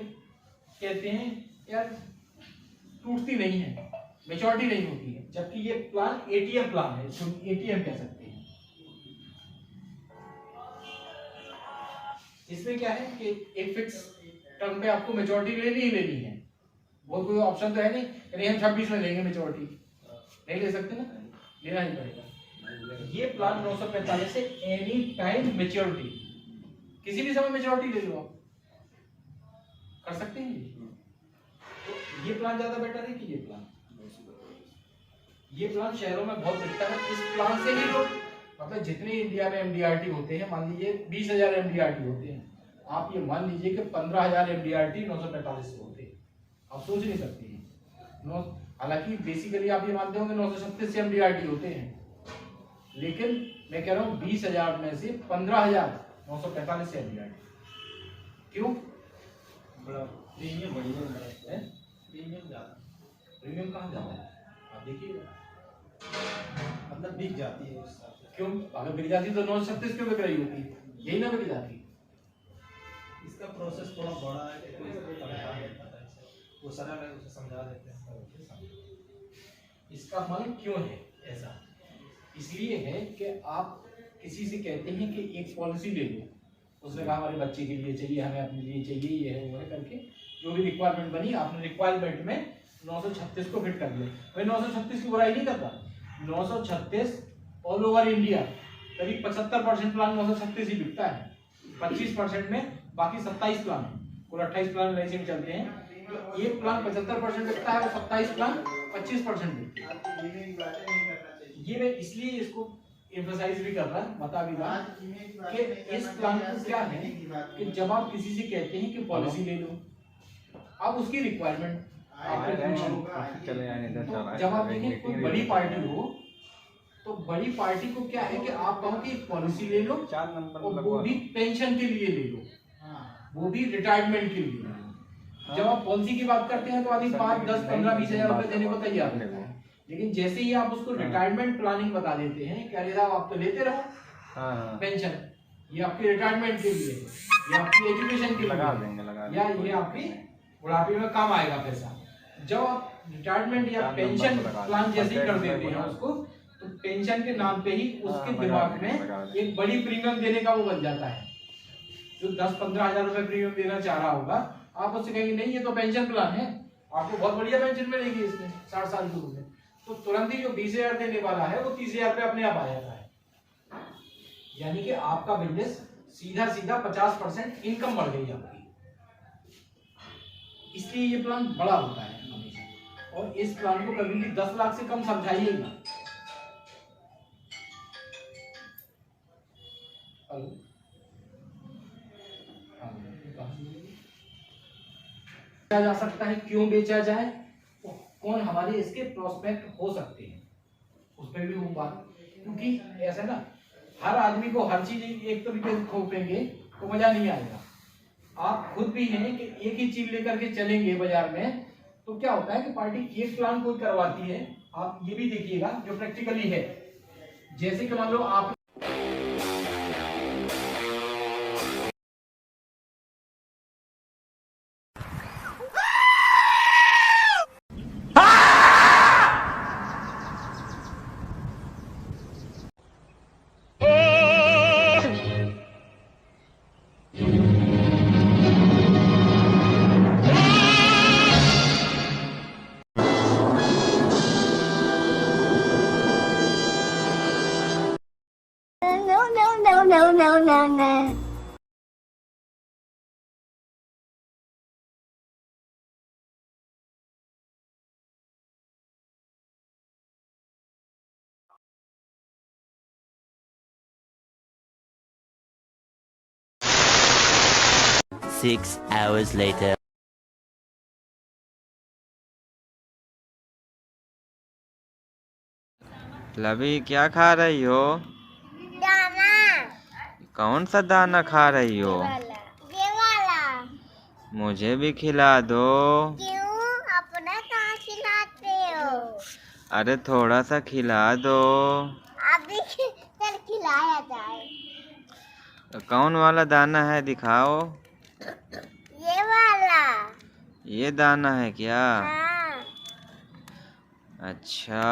कहते हैं यार टूटती नहीं है, मैच्योरिटी नहीं होती है, जबकि ये प्लान एटीएम प्लान है, इसको एटीएम कह सकते हैं। इसमें क्या है कि एक फिक्स टर्म पे आपको मैच्योरिटी लेनी ही लेनी है, वो कोई ऑप्शन तो है नहीं हम 26 में लेंगे मैच्योरिटी, नहीं ले सकते ना, लेना ही पड़ेगा। ये प्लान 945 से एनी टाइम मैच्योरिटी, किसी भी समय मैच्योरिटी ले लो आप, कर सकते हैं। तो ये प्लान ज्यादा बेटर है कि ये प्लान, ये प्लान शहरों में बहुत बिकता है, इस प्लान से ही लोग मतलब जितने इंडिया में एमडीआरटी होते हैं, मान लीजिए 20,000 एमडीआरटी होते हैं, आप ये मान लीजिए कि 15,000 एमडीआरटी 945 से होते हैं, आप सोच नहीं सकते हैं। हालांकि बेसिकली आप ये मानते होंगे 936 से एमडीआरटी होते हैं, लेकिन मैं कह रहा हूँ 20,000 में से 15,945 से एमडीआरटी। क्यों? प्रीमियम बढ़िया है, प्रीमियम ज्यादा, प्रीमियम कहाँ जाता है आप देखिए, मतलब बिक जाती है उस हिसाब से। क्यों? अगर बिक जाती तो 936 क्यों बिक रही होती, यही ना बिक जाती। इसका प्रोसेस थोड़ा बड़ा है, कोई पता नहीं पता है, वो सारा मैं उसे समझा देते हैं। इसका मन क्यों है ऐसा? इसलिए है कि आप किसी से कहते हैं कि एक पॉलिसी ले लो, उसने कहा हमारे बच्चे के लिए चाहिए, हमें अपने लिए चाहिए, ये है वो है करके जो भी रिक्वायरमेंट बनी, आपने रिक्वायरमेंट में 936 को फिट कर दिया। भाई 936 की बुराई नहीं करता, 936 ऑल ओवर इंडिया करीब 75% प्लान 936 ही बिकता है, 25% में बाकी 27 प्लान है, कुल 28 प्लान ऐसे में चलते हैं, तो एक प्लान 75% बिकता है और 27 प्लान 25% बिकते हैं। ये मैं इसलिए इसको एम्फसाइज भी कर रहा, बता भी रहा कि इस प्लान को क्या है कि जब आप किसी से कहते हैं कि पॉलिसी ले लो, अब उसकी रिक्वायरमेंट आपको चले आने तो जब आप देखें कोई बड़ी पार्टी हो तो बड़ी पार्टी को क्या है कि आप कहो कि एक पॉलिसी ले लो 4 नंबर और वो लगवा भी पेंशन के लिए ले लो, वो भी रिटायरमेंट के लिए। जब आप पॉलिसी की बात करते हैं तो आदमी 5, 10, 15, 20 हजार रुपए देने को तैयार रहता है, लेकिन जैसे ही आप उसको रिटायरमेंट प्लानिंग बता देते हैं कि अरे साहब आप तो लेते रहो पेंशन, ये आपकी रिटायरमेंट के लिए, ये आपकी एजुकेशन के लगा लिए, देंगे या ये आपकी बुढ़ापे में काम आएगा पैसा। जब आप रिटायरमेंट या पेंशन प्लान जैसे ही कर देते हैं उसको, तो पेंशन के नाम पे ही उसके दिमाग में एक बड़ी प्रीमियम देने का वो बन जाता है। जो 10-15 हजार रुपए प्रीमियम देना चाह रहा होगा, आप उससे कहेंगे नहीं ये तो पेंशन प्लान है, आपको बहुत बढ़िया पेंशन मिलेगी इसमें 60 साल की उम्र में, तो तुरंत ही जो 20,000 देने वाला है वो 30,000 पे अपने आप आ जाता है। यानी कि आपका बिजनेस सीधा 50% इनकम बढ़ गई आपकी। इसलिए ये प्लान बड़ा होता है हमेशा, और इस प्लान को कभी भी 10 लाख से कम समझाइएगा। बेचा जा सकता है, क्यों बेचा जाए, कौन हमारे इसके प्रोस्पेक्ट हो सकते हैं, उस पर भी वो बात, क्योंकि ऐसा ना हर आदमी को हर चीज एक तरीके से थोपेंगे तो मजा नहीं आएगा। आप खुद भी हैं कि एक ही चीज लेकर के चलेंगे बाजार में, तो क्या होता है कि पार्टी एक प्लान कोई करवाती है, आप ये भी देखिएगा जो प्रैक्टिकली है, जैसे कि मान लो आप No. 6 hours later. लवी क्या खा रही हो? दाना। कौन सा दाना खा रही हो? ये वाला। मुझे भी खिला दो। क्यों? अपना कहाँ खिलाते हो? अरे थोड़ा सा खिला दो। अभी चल खिलाया जाए। कौन वाला दाना है दिखाओ। ये वाला। ये दाना है क्या? हाँ। अच्छा,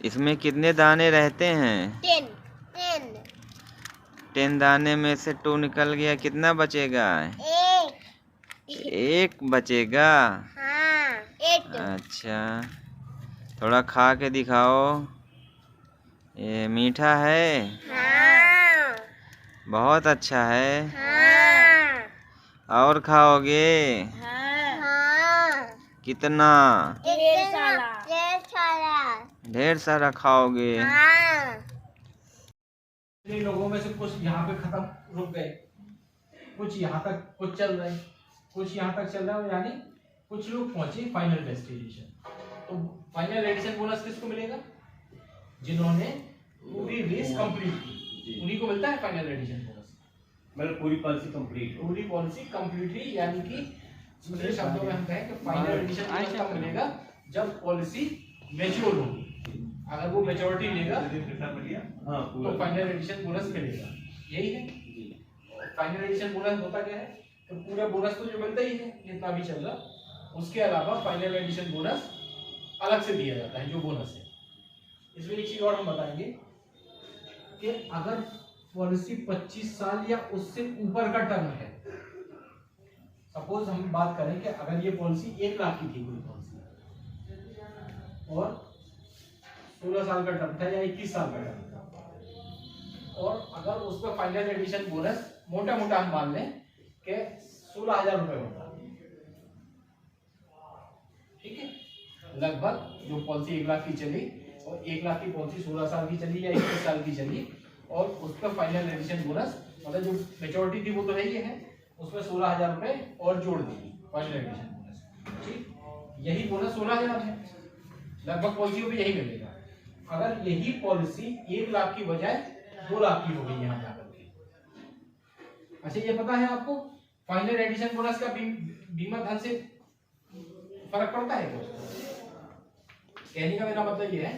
इसमें कितने दाने रहते हैं? 10 दाने में से 2 निकल गया, कितना बचेगा? 1 बचेगा। हाँ, 8। अच्छा, थोड़ा खा के दिखाओ। ये मीठा है? हाँ। बहुत अच्छा है। हाँ। और खाओगे? हाँ। कितना? ढेर सारा खाओगे। हाँ। लोगों में से कुछ यहाँ पे खत्म रुक गए, कुछ यहाँ तक कुछ चल रहे, कुछ यहाँ तक चल रहा है, यानी कुछ लोग पहुंचे फाइनल डेस्टिनेशन। तो फाइनल एडिशन बोनस किसको मिलेगा? जिन्होंने पूरी रेस कंप्लीट की, उन्हीं को मिलता है फाइनल एडिशन बोनस। मतलब पूरी पॉलिसी कंप्लीट, पूरी पॉलिसी कंप्लीटली, यानी कि दूसरे शब्दों में हम कहें कि फाइनल एडिशन बोनस तब मिलेगा जब पॉलिसी मैच्योर होगी। अगर वो मैच्योरिटी लेगा तो फाइनल एडिशन बोनस मिलेगा। यही है फाइनल एडिशन बोनस। होता क्या है तो पूरा बोनस तो जो मिलता ही है जितना भी चल रहा, उसके अलावा फाइनल एडिशन बोनस अलग से दिया जाता है जो बोनस है। इसमें एक चीज और हम बताएंगे कि अगर पॉलिसी 25 साल या उससे ऊपर का टर्म है, सपोज हम बात करें कि अगर ये पॉलिसी 1 लाख की थी कोई पॉलिसी और 16 साल का टर्म था या 21 साल का टर्म था, और अगर उस पर फाइनल एडिशन बोनस मोटा मोटा हम मान लें कि 16,000 रुपए होता, ठीक है, लगभग जो पॉलिसी 1 लाख की चली और 1 लाख की पॉलिसी 16 साल की चली या 21 साल की चली, और उस पर फाइनल एडिशन बोनस मतलब जो मेच्योरिटी थी वो तो है ही है, उसमें 16,000 रुपए और जोड़ दी फाइनल एडिशन बोनस। ठीक, यही बोनस 16,000 है, लगभग पॉलिसियों पे यही मिलेगा। अगर यही पॉलिसी 1 लाख की बजाय 2 लाख की हो गई यहाँ जाकर के। अच्छा ये पता है आपको फाइनल एडिशन बोनस का बीमा धन से फर्क पड़ता है क्या? कहने का मेरा मतलब ये है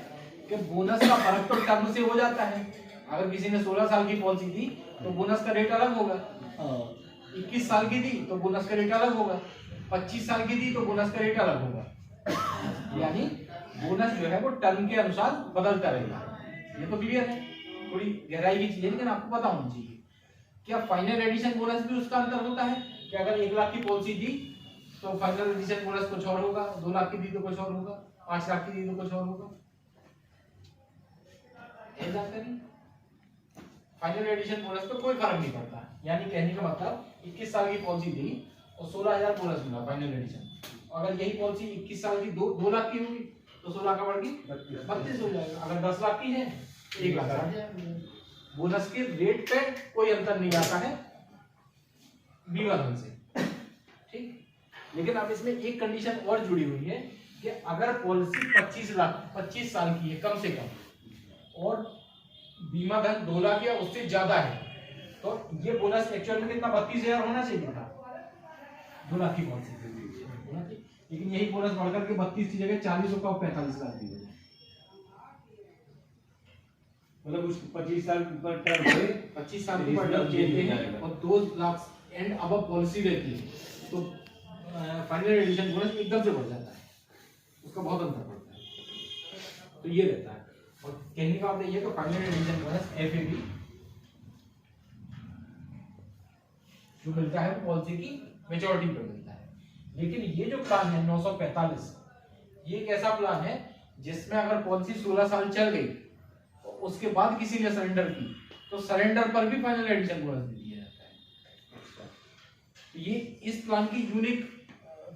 कि बोनस का फर्क तो टर्म से हो जाता है। अगर किसी ने 16 साल की पॉलिसी दी तो बोनस का रेट अलग होगा, 21 साल की दी तो बोनस का रेट अलग होगा, 25 साल की दी तो बोनस का रेट अलग होगा। यानी बोनस जो है वो टर्म के अनुसार बदलता रहेगा। ये तो क्लियर है, थोड़ी गहराई की चीज है लेकिन आपको पता होना चाहिए। क्या फाइनल एडिशन बोनस भी उसका अंतर होता है कि अगर 1 लाख की पॉलिसी दी तो फाइनल एडिशन बोनस कुछ और होगा, 2 लाख की दी तो कुछ और होगा, 5 लाख की दी तो कुछ और होगा। ये जानकारी फाइनल एडिशन बोनस पे कोई फर्क नहीं पड़ता। यानी कहने का मतलब 21 साल की पॉलिसी दी और 16,000 बोनस मिला फाइनल एडिशन। अगर यही पॉलिसी 21 साल की 2 लाख की होगी तो 16 का बढ़ के 32 हो जाएगा। अगर 10 लाख की है तो 1 लाख आ जाएगा। बोनस के रेट पे कोई अंतर नहीं आता है बीमा धन से, ठीक। लेकिन अब इसमें एक कंडीशन और जुड़ी हुई है कि अगर पॉलिसी 25 साल की है कम से कम और बीमा धन 2 लाख या उससे ज्यादा है तो ये बोनस एक्चुअल में कितना 32,000 होना चाहिए था 2 लाख की पॉलिसी। लेकिन यही बोनस बढ़कर के 32 की जगह 40 होगा और 45 लाख दी जाए। मतलब उस 25 साल पर टर्म है, 25 साल की पर टर्म देते हैं और 2 लाख एंड अब पॉलिसी रहती है तो फाइनल एडिशन बोनस एकदम से बढ़ जाता है, उसका बहुत अंतर पड़ता है। तो ये रहता है। और कहने का मतलब ये तो फाइनल एडिशन बोनस एफएबी जो मिलता है पॉलिसी की मैच्योरिटी पर मिलता है। लेकिन ये जो प्लान है 945 ये एक ऐसा प्लान है जिसमें अगर पॉलिसी 16 साल चल गई तो उसके बाद किसी ने सरेंडर की तो सरेंडर पर भी फाइनल एडिशन बोनस दिया जाता है। तो ये इस प्लान की यूनिक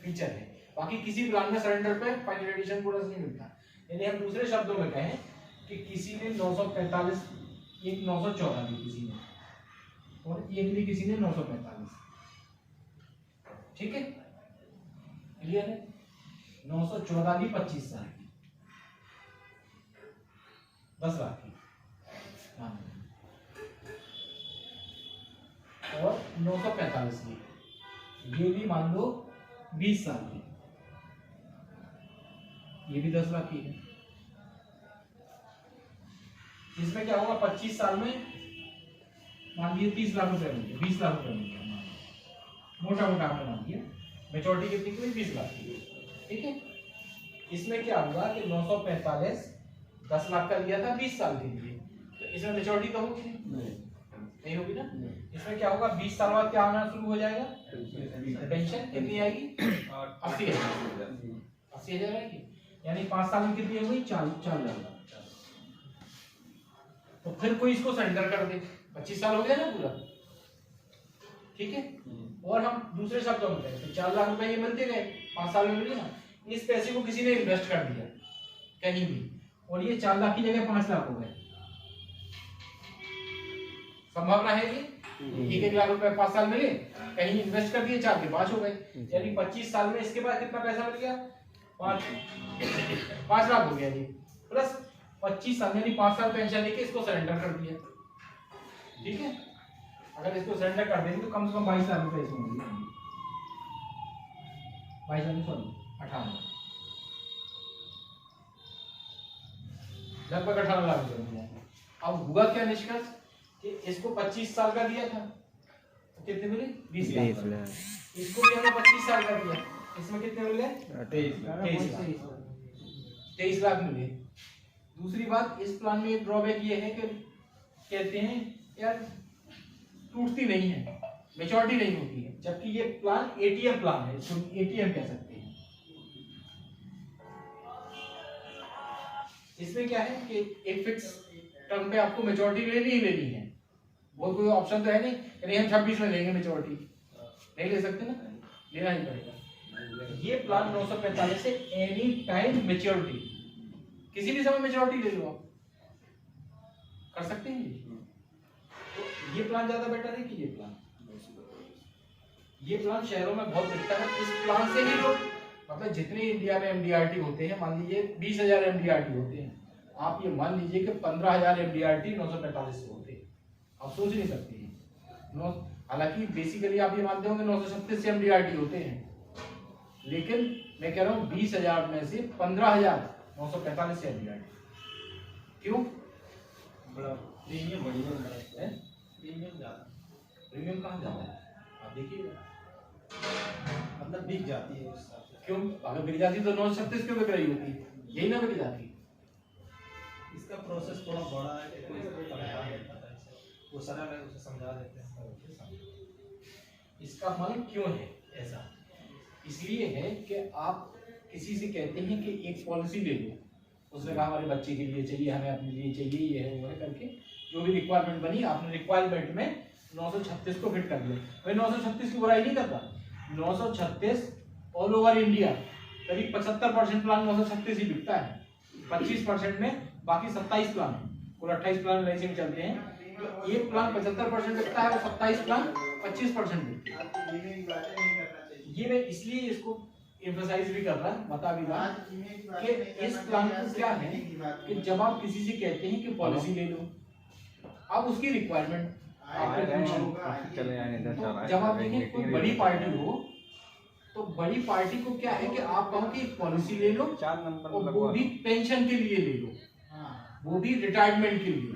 फीचर है। बाकी किसी प्लान में सरेंडर पे फाइनल एडिशन बोनस नहीं मिलता। यानी हम दूसरे शब्दों में कहें कि किसी ने 945 एक 914 दी किसी ने और एक दी किसी ने 945, ठीक है, क्लियर है। 914 दी 25 साल की 10 लाख की, हाँ, और 945 की ये भी मान लो 20 साल की, ये भी 10 लाख की है। इसमें क्या होगा 25 साल में मान लीजिए 30 लाख रुपए मिल गए, 20 लाख रुपए मिल गया, मोटा मोटा आपने मान लिया। मेच्योरिटी कितनी की 20 लाख की, ठीक है। इसमें क्या होगा कि 945 10 लाख का लिया था 20 साल के लिए तो इसमें मेच्योरिटी तो होगी नहीं होगी ना। इसमें क्या होगा 20 साल बाद क्या आना शुरू हो जाएगा, पेंशन कितनी आएगी 80,000 आएगी। यानी 5 साल में कितनी होगी 4 लाख। तो फिर कोई इसको सरेंडर कर दे, 25 साल हो गया ना पूरा, ठीक है। और हम दूसरे शब्दों में कहें तो 4 लाख रुपए ये मिलते गए 5 साल में मिले ना। इस पैसे को किसी ने इन्वेस्ट कर दिया कहीं भी और ये 4 लाख की जगह 5 लाख हो गए, संभावना है ये 1 लाख रुपए 5 साल मिले, कहीं इन्वेस्ट कर दिए 4 के 5 हो गए। यानी 25 साल में इसके बाद कितना पैसा मिल गया 5 लाख हो गया जी, प्लस 25 साल यानी 5 साल पेंशन लेके इसको सरेंडर कर दिया, ठीक है। अगर इसको सरेंडर कर देंगे तो कम से कम 22 लाख रुपए इसमें मिल जाएंगे, 18 लगभग 18 लाख रुपए मिल जाएंगे। अब हुआ क्या निष्कर्ष कि इसको 25 साल का दिया था तो कितने मिले 20 लाख। इसको भी हमने 25 साल का दिया, इसमें कितने मिले 23 लाख मिले। दूसरी बात इस प्लान में एक ड्रॉबैक ये है कि कहते हैं यार टूटती नहीं है, मैच्योरिटी नहीं होती है, जबकि ये प्लान एटीएम प्लान है, इसको एटीएम कह सकते हैं। इसमें क्या है कि एक फिक्स टर्म पे आपको मैच्योरिटी लेनी ही लेनी है, वो कोई ऑप्शन तो है नहीं हम 26 में लेंगे मैच्योरिटी, नहीं ले सकते ना, लेना ही पड़ेगा। ये प्लान 945 से एनी टाइम मैच्योरिटी, किसी भी समय मैच्योरिटी ले लो आप, कर सकते हैं। तो ये प्लान ज्यादा बेटर है कि ये प्लान शहरों में बहुत बिकता है। इस प्लान से ही लोग मतलब जितने इंडिया में एमडीआरटी होते हैं, मान लीजिए 20,000 एमडीआरटी होते हैं आप ये मान लीजिए कि 15,000 MDRT 945 से होते, आप सोच नहीं सकते हैं। हालांकि बेसिकली आप ये मानते होंगे 936 से MDRT होते हैं, लेकिन मैं कह रहा हूँ 20,000 में से 15,945 से MDRT। क्यों? बड़ा प्रीमियम बढ़िया है, प्रीमियम ज़्यादा, प्रीमियम कहाँ जाता है आप देखिएगा, मतलब बिक जाती है उस हिसाब से। क्यों? अगर बिक जाती तो 936 क्यों बिक रही होती, यही ना बिक जाती। इसका प्रोसेस थोड़ा बड़ा है, कोई पता नहीं पता है, वो सारा मैं उसे समझा देते हैं। इसका मतलब क्यों है ऐसा? इसलिए है कि आप किसी से कहते हैं कि एक पॉलिसी ले लो, उसने कहा हमारे बच्चे के लिए चाहिए, हमें अपने लिए चाहिए, ये है वो है करके जो भी रिक्वायरमेंट बनी, आपने रिक्वायरमेंट में 936 को फिट कर लिया। भाई 936 की बुराई नहीं करता, 936 ऑल ओवर इंडिया करीब 75% प्लान 936 ही बिकता है, 25% में बाकी 27 प्लान, कुल 28 प्लान लाइसेंस चलते हैं, तो एक प्लान 75% बिकता है और 27 प्लान 25% बिकते हैं। ये मैं इसलिए इसको एम्फसाइज भी कर रहा, बता भी रहा कि इस प्लान को क्या है कि जब आप किसी से कहते हैं कि पॉलिसी ले लो, आप उसकी रिक्वायरमेंट चले जाने तो जब आप देखें कोई बड़ी पार्टी हो तो बड़ी पार्टी को क्या है कि आप कहो कि एक पॉलिसी ले लो 4 नंबर और वो भी पेंशन के लिए ले लो, वो भी रिटायरमेंट के लिए।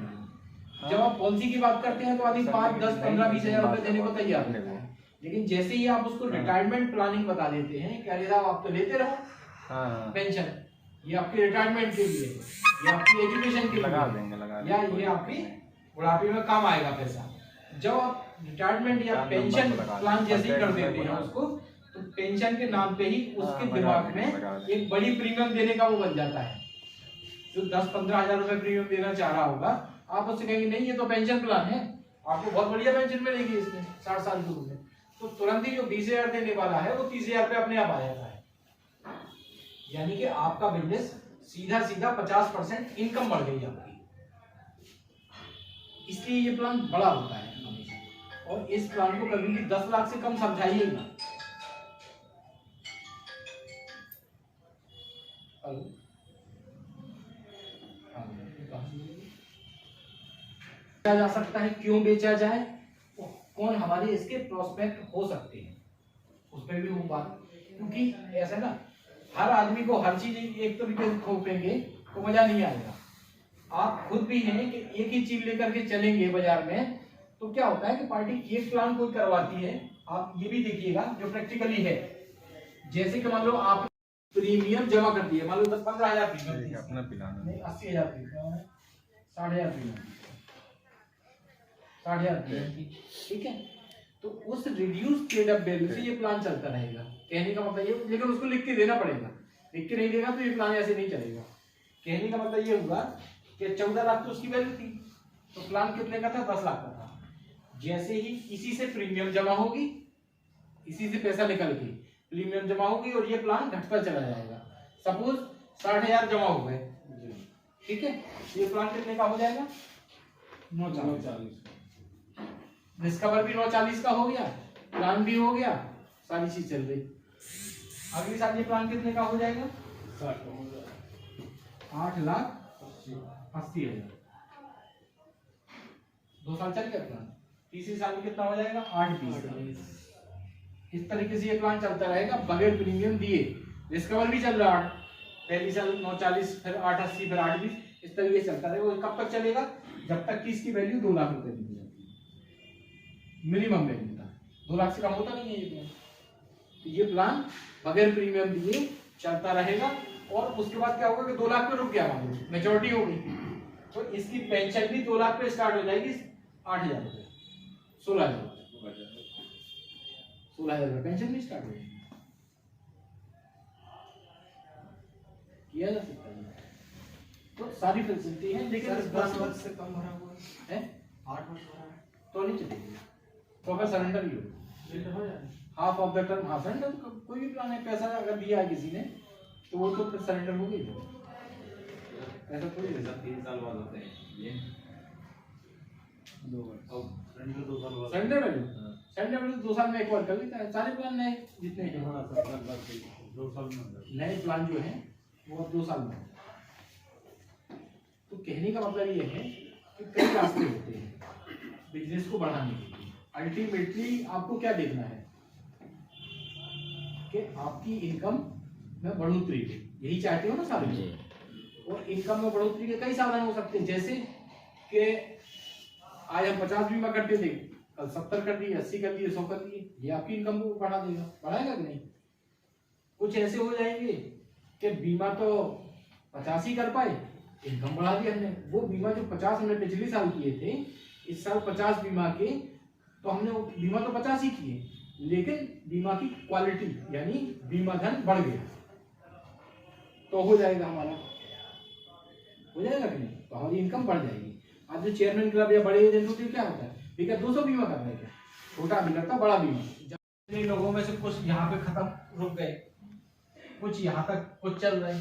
जब आप पॉलिसी की बात करते हैं तो आदमी 5, 10, 15, 20 हजार रुपए देने को तैयार है, लेकिन जैसे ही आप उसको रिटायरमेंट प्लानिंग बता देते हैं कि अरे साहब आप तो लेते रहो पेंशन, ये आपके रिटायरमेंट के लिए, ये आपकी एजुकेशन के लिए, या ये आपकी बुढ़ापे में काम आएगा पैसा। जब आप रिटायरमेंट या पेंशन प्लान जैसे ही कर देते हैं उसको, तो पेंशन के नाम पे ही उसके दिमाग में एक बड़ी प्रीमियम देने का वो बन जाता है। जो 10-15 हजार रुपए प्रीमियम देना चाह रहा होगा, आप उससे कहेंगे नहीं ये तो पेंशन प्लान है, आपको बहुत बढ़िया पेंशन मिलेगी इसमें 60 साल की उम्र में, तो तुरंत ही जो 20,000 देने वाला है वो 30,000 पे अपने आप आ जाता है। यानी कि आपका बिजनेस सीधा 50% इनकम बढ़ गई आपकी। इसलिए ये प्लान बड़ा होता है हमेशा, और इस प्लान को कभी भी 10 लाख से कम समझाइएगा। बेचा जा सकता है, क्यों बेचा जाए, कौन हमारे इसके प्रोस्पेक्ट हो सकते हैं, उसमें भी वो बात, क्योंकि ऐसा ना हर आदमी को हर चीज एक तरीके से थोपेंगे तो मजा नहीं आएगा। आप खुद भी हैं कि एक ही चीज लेकर के चलेंगे बाजार में, तो क्या होता है कि पार्टी एक प्लान कोई करवाती है, आप ये भी देखिएगा जो प्रैक्टिकली है, जैसे कि मान लो आप प्रीमियम जमा कर दिए, मान लो 10-15 हजार प्रीमियम, अपना पिलाना नहीं 80,000 प्रीमियम है, 60,000 प्रीमियम, 60,000 प्रीमियम, ठीक है। तो उस रिड्यूस पेड अप वैल्यू से ये प्लान चलता रहेगा। कहने का मतलब ये, लेकिन उसको लिख के देना पड़ेगा, लिख के नहीं देगा तो ये प्लान ऐसे नहीं चलेगा। कहने का मतलब ये होगा कि 14 लाख तो उसकी वैल्यू थी, तो प्लान कितने का था, 10 लाख का था। जैसे ही इसी से प्रीमियम जमा होगी, इसी से पैसा निकल के प्रीमियम जमा होगी और ये प्लान घटता चला जाएगा। सपोज 60,000 जमा हो गए, ठीक है, ये प्लान कितने का हो जाएगा, 940। डिस्कवर भी 940 का हो गया, प्लान भी हो गया, सारी चीज चल रही। अगले साल ये प्लान कितने का हो जाएगा, 8,80,000। 2 साल चल गया प्लान, तीसरे साल में कितना हो जाएगा, 8,20,000। इस तरीके से ये प्लान चलता रहेगा बगैर प्रीमियम दिए। डिस्कवर भी चल रहा है, पहली साल 940, फिर 880, फिर 820, इस तरीके से चलता रहेगा। कब तक चलेगा, जब तक कि इसकी वैल्यू 2 लाख रुपए की जाती है, मिनिमम वैल्यू था, 2 लाख से कम होता नहीं है ये प्लान। तो ये प्लान बगैर प्रीमियम दिए चलता रहेगा, और उसके बाद क्या होगा कि 2 लाख पे रुक गया, मेच्योरिटी हो गई, तो इसकी पेंशन भी 2 लाख पे स्टार्ट हो जाएगी, 8,000 रुपए, 16,000 पेंशन भी स्टार्ट हो जाएगी। किया जा सकता है, तो सारी फैसिलिटी है, लेकिन 10 वर्ष से कम भरा हुआ है, 8 वर्ष भरा है तो नहीं चलेगी, तो फिर सरेंडर ही हो जाए, half of the term, half surrender. कोई भी प्लान है, पैसा अगर दिया है किसी ने तो वो तो फिर सरेंडर हो गई, ऐसा थोड़ी है। 3 साल बाद होते हैं ये 2 वर्ष, और सरेंडर 2 साल बाद, सरेंडर वैल्यू 2 साल में एक बार कर लेता है। सारे प्लान नए जितने हैं, 2 साल में नए प्लान जो है वो 2 साल में, तो कहने का मतलब ये है कि कई रास्ते होते हैं बिजनेस को बढ़ाने के लिए। अल्टीमेटली आपको क्या देखना है कि आपकी इनकम में बढ़ोतरी हो, यही चाहते हो ना सारे लोग। और इनकम में बढ़ोतरी के कई साधन हो सकते हैं, जैसे कि आज हम 50 बीमा करते थे, कल 70 कर दिए, 80 कर दिए, 100 कर दिए, ये आपकी इनकम को बढ़ा देगा, बढ़ाएगा कि नहीं? कुछ ऐसे हो जाएंगे कि बीमा तो 50 ही कर पाए, इनकम बढ़ा दी हमने। वो बीमा जो 50 हमने पिछले साल किए थे, इस साल 50 बीमा के, तो हमने बीमा तो 50 ही किए, लेकिन बीमा की क्वालिटी यानी बीमा धन बढ़ गया, तो हो जाएगा हमारा, हो जाएगा कि नहीं? तो हमारी इनकम बढ़ जाएगी। आज जो चेयरमैन क्लब या बड़े एजेंट होते हैं, क्या होता है, भैया 200 बीमा कर रहे हैं, क्या छोटा भी करता, बड़ा बीमा। जब लोगों में से कुछ यहाँ पे खत्म रुक गए, कुछ यहाँ तक कुछ चल रहे,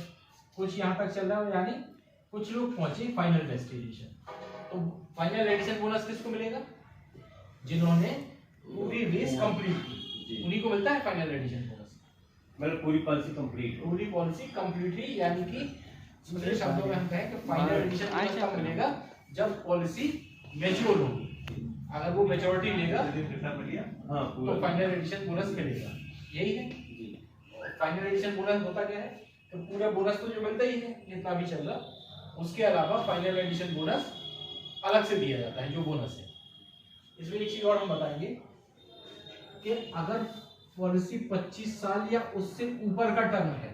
कुछ यहाँ तक चल रहा है, यानी कुछ लोग पहुंचे फाइनल डेस्टिनेशन। तो फाइनल एडिशन बोनस किसको मिलेगा? जिन्होंने पूरी रेस कंप्लीट की, उन्हीं को मिलता है फाइनल एडिशन बोनस। मतलब पूरी पॉलिसी कंप्लीट हो, पूरी पॉलिसी कंप्लीटली, यानी कि दूसरे शब्दों में हम कहें कि फाइनल एडिशन बोनस कब मिलेगा? जब पॉलिसी मैच्योर होगी। अगर वो मैच्योरिटी लेगा तो फाइनल एडिशन बोनस मिलेगा, यही है। फाइनल एडिशन बोनस होता क्या है? तो पूरा बोनस तो जो मिलता ही है जितना भी चल रहा, उसके अलावा फाइनल एडिशन बोनस अलग से दिया जाता है, जो बोनस है। इसमें एक चीज और हम बताएंगे कि अगर पॉलिसी 25 साल या उससे ऊपर का टर्म है,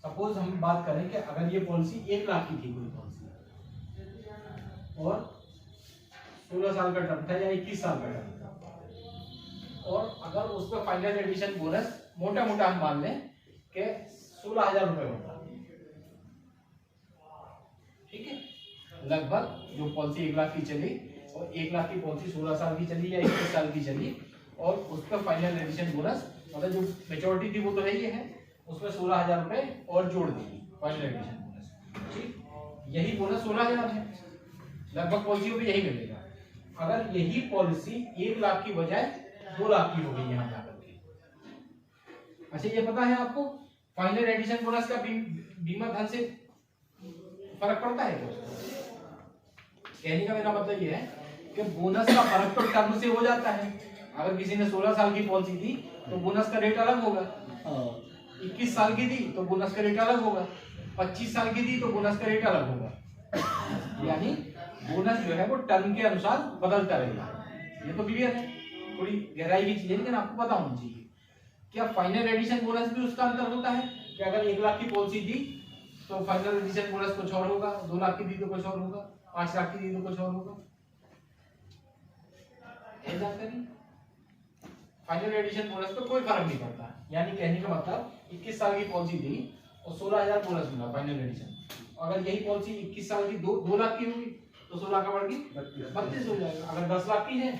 सपोज हम बात करें कि अगर ये पॉलिसी 1 लाख की थी, कोई पॉलिसी और 16 साल का टर्म था या 21 साल का टर्म था, और अगर उस पर फाइनल एडिशन बोनस मोटा मोटा हम मान लें कि 16,000 रुपए होता, ठीक है, लगभग जो पॉलिसी 1 लाख की चली, और 1 लाख की पॉलिसी 16 साल की चली या 21 साल की चली, और उस पर फाइनल एडिशन बोनस, मतलब जो मेच्योरिटी थी वो तो है ही है, उसमें 16,000 रुपए और जोड़ देगी फाइनल एडिशन बोनस, ठीक। यही बोनस 16,000 है, लगभग पॉलिसी भी यही मिलेगा। अगर यही पॉलिसी 1 लाख की बजाय 2 लाख की हो गई यहाँ जाकर के, अच्छा ये पता है आपको फाइनल एडिशन बोनस का बीमा धन से फर्क पड़ता है क्या? कहने का मेरा मतलब ये है कि बोनस का फर्क तो टर्म से हो जाता है। अगर किसी ने 16 साल की पॉलिसी दी तो बोनस का रेट अलग होगा, 21 साल की दी तो बोनस का रेट अलग होगा, 25 साल की दी तो बोनस का रेट अलग होगा, यानी बोनस जो है वो टर्म के अनुसार बदलता रहेगा। ये तो क्लियर है, थोड़ी गहराई की चीज है, लेकिन आपको पता होना चाहिए। क्या फाइनल एडिशन बोनस भी उसका अंतर होता है कि अगर 1 लाख की पॉलिसी दी तो फाइनल एडिशन बोनस कुछ और होगा, 2 लाख की दी तो कुछ और होगा, 5 लाख की दी तो कुछ और होगा? जानकारी फाइनल एडिशन बोनस पे कोई फर्क नहीं पड़ता, यानी कहने का मतलब 21 साल की पॉलिसी दी और 16,000 बोनस मिला फाइनल एडिशन। अगर यही पॉलिसी 21 साल की 2 लाख की होगी तो 16 का बढ़ गई 32 हो जाएगा। अगर 10 लाख की है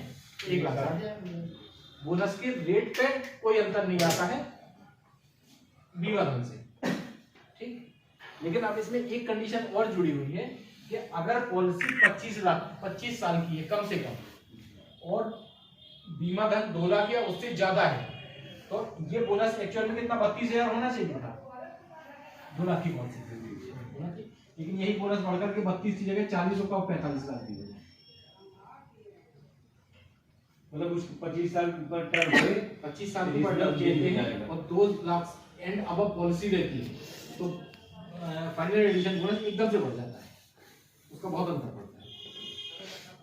1 लाख बढ़ जाएगा। बोनस के रेट पे कोई अंतर नहीं आता है बीमा धन से, ठीक। लेकिन अब इसमें एक कंडीशन और जुड़ी हुई है कि अगर पॉलिसी 25 साल की है कम से कम, और बीमा धन 2 लाख या उससे ज्यादा है, तो ये बोनस एक्चुअल में कितना 32,000 होना चाहिए था 2 लाख की पॉलिसी होना चाहिए, लेकिन यही बोनस बढ़कर के 32 की जगह 40 का 45 लाख की हो जाए। मतलब उस 25 साल पर टर्म है, 25 साल की टर्म कहते हैं और 2 लाख एंड अब पॉलिसी रहती है, तो फाइनल एडिशन बोनस एकदम से बढ़ जाता है, उसका बहुत अंतर पड़ता है,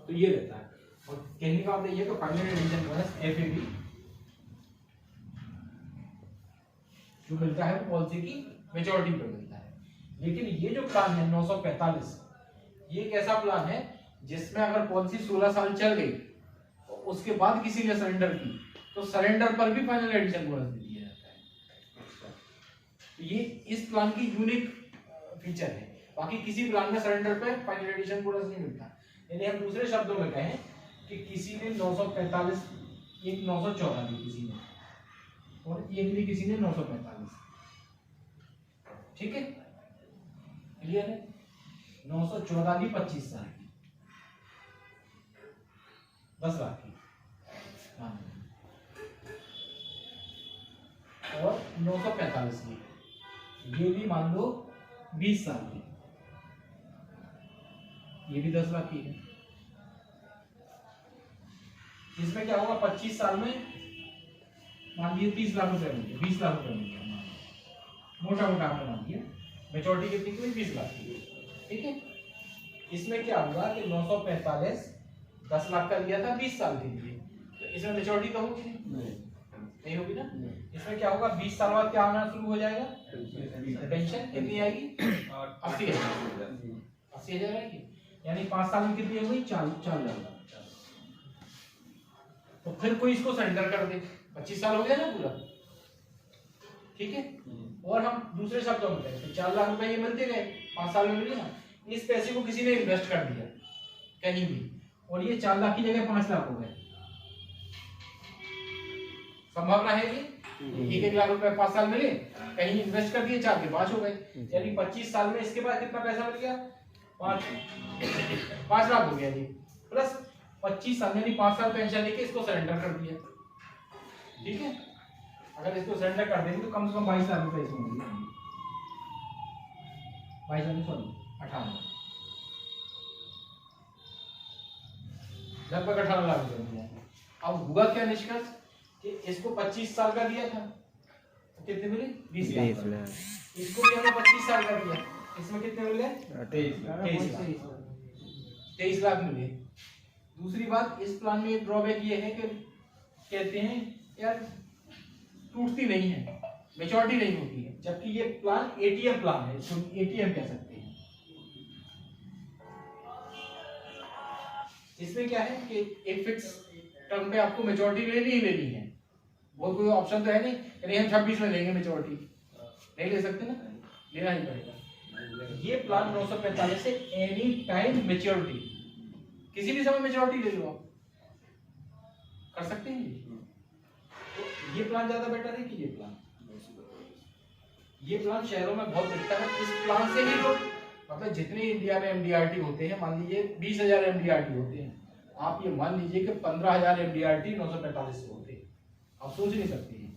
तो ये रहता है। और कहने का मतलब ये तो फाइनल एडिशन बोनस एफएबी जो मिलता है पॉलिसी की मेजॉरिटी पे मिलता है। लेकिन ये जो प्लान है 945, ये एक ऐसा प्लान है जिसमें अगर पॉलिसी 16 साल चल गई तो उसके बाद किसी ने सरेंडर की तो सरेंडर पर भी फाइनल एडिशन बोनस दे दिया जाता है। तो ये इस प्लान की यूनिक फीचर है, बाकी किसी प्लान में सरेंडर पे फाइनल एडिशन बोनस नहीं मिलता। यानी हम दूसरे शब्दों में कहें कि किसी ने 945, एक 914 दी किसी ने, और एक भी किसी ने 945, ठीक है, क्लियर है। 914 दी 25 साल की 10 लाख की, और 945 की ये भी मान लो 20 साल की ये भी 10 लाख की है। इसमें क्या होगा 25 साल में मान लीजिए 30 लाख रुपए मिल गए, 20 लाख रुपए मिल गए, मोटा मोटा आपने मान लिया। मेच्योरिटी कितनी की 20 लाख की, ठीक है। इसमें क्या होगा कि 945 10 लाख का लिया था 20 साल के लिए, तो इसमें मेच्योरिटी तो होगी नहीं होगी ना। इसमें क्या होगा 20 साल बाद क्या आना शुरू हो जाएगा, पेंशन कितनी आएगी 80,000 आएगी, यानी 5 साल में कितनी होगी 4,000। तो फिर कोई इसको सरेंडर कर दे, 25 साल हो गया ना पूरा, ठीक है। और हम दूसरे शब्दों में कहें तो 4 लाख रुपए ये मिलते गए, 5 साल में मिले ना, इस पैसे को किसी ने इन्वेस्ट कर दिया कहीं भी, और ये 4 लाख की जगह 5 लाख हो गए। संभावना है ये 1-1 लाख रुपए 5 साल मिले, कहीं इन्वेस्ट कर दिए 4 के 5 हो गए, यानी 25 साल में इसके बाद कितना पैसा मिल गया 5 लाख हो गया जी, प्लस 25 साल यानी 5 साल पेंशन लेके इसको सरेंडर कर दिया, ठीक है। अगर इसको सरेंडर कर देंगे तो कम से कम 22 लाख रुपए इसमें मिलेंगे, 18 लगभग 18 लाख रुपए मिले। अब हुआ क्या निष्कर्ष कि इसको 25 साल का दिया था तो कितने मिले 20 लाख, इसको भी हमने 25 साल का दिया, इसमें कितने मिले 23 लाख मिले। दूसरी बात इस प्लान में एक ड्रॉबैक ये है कि कहते हैं यार टूटती नहीं है, मेच्योरिटी नहीं होती है, जबकि ये प्लान एटीएम प्लान है, इसको एटीएम कह सकते हैं। इसमें क्या है कि एक फिक्स टर्म पे आपको मेच्योरिटी लेनी ही लेनी है, वो कोई ऑप्शन तो है नहीं हम 26 में लेंगे मेच्योरिटी, नहीं ले सकते ना, लेना ही पड़ेगा। ये प्लान 945 से एनी टाइम मेच्योरिटी, किसी भी समय मेच्योरिटी ले लो आप, कर सकते हैं। तो ये प्लान ज्यादा बेटर है कि ये प्लान शहरों में बहुत बिकता है। इस प्लान से ही लोग मतलब जितने इंडिया में एमडीआरटी होते हैं, मान लीजिए 20,000 एमडीआरटी होते हैं, आप ये मान लीजिए कि 15,000 एमडीआरटी 945 से होते हैं, आप सोच नहीं सकते हैं।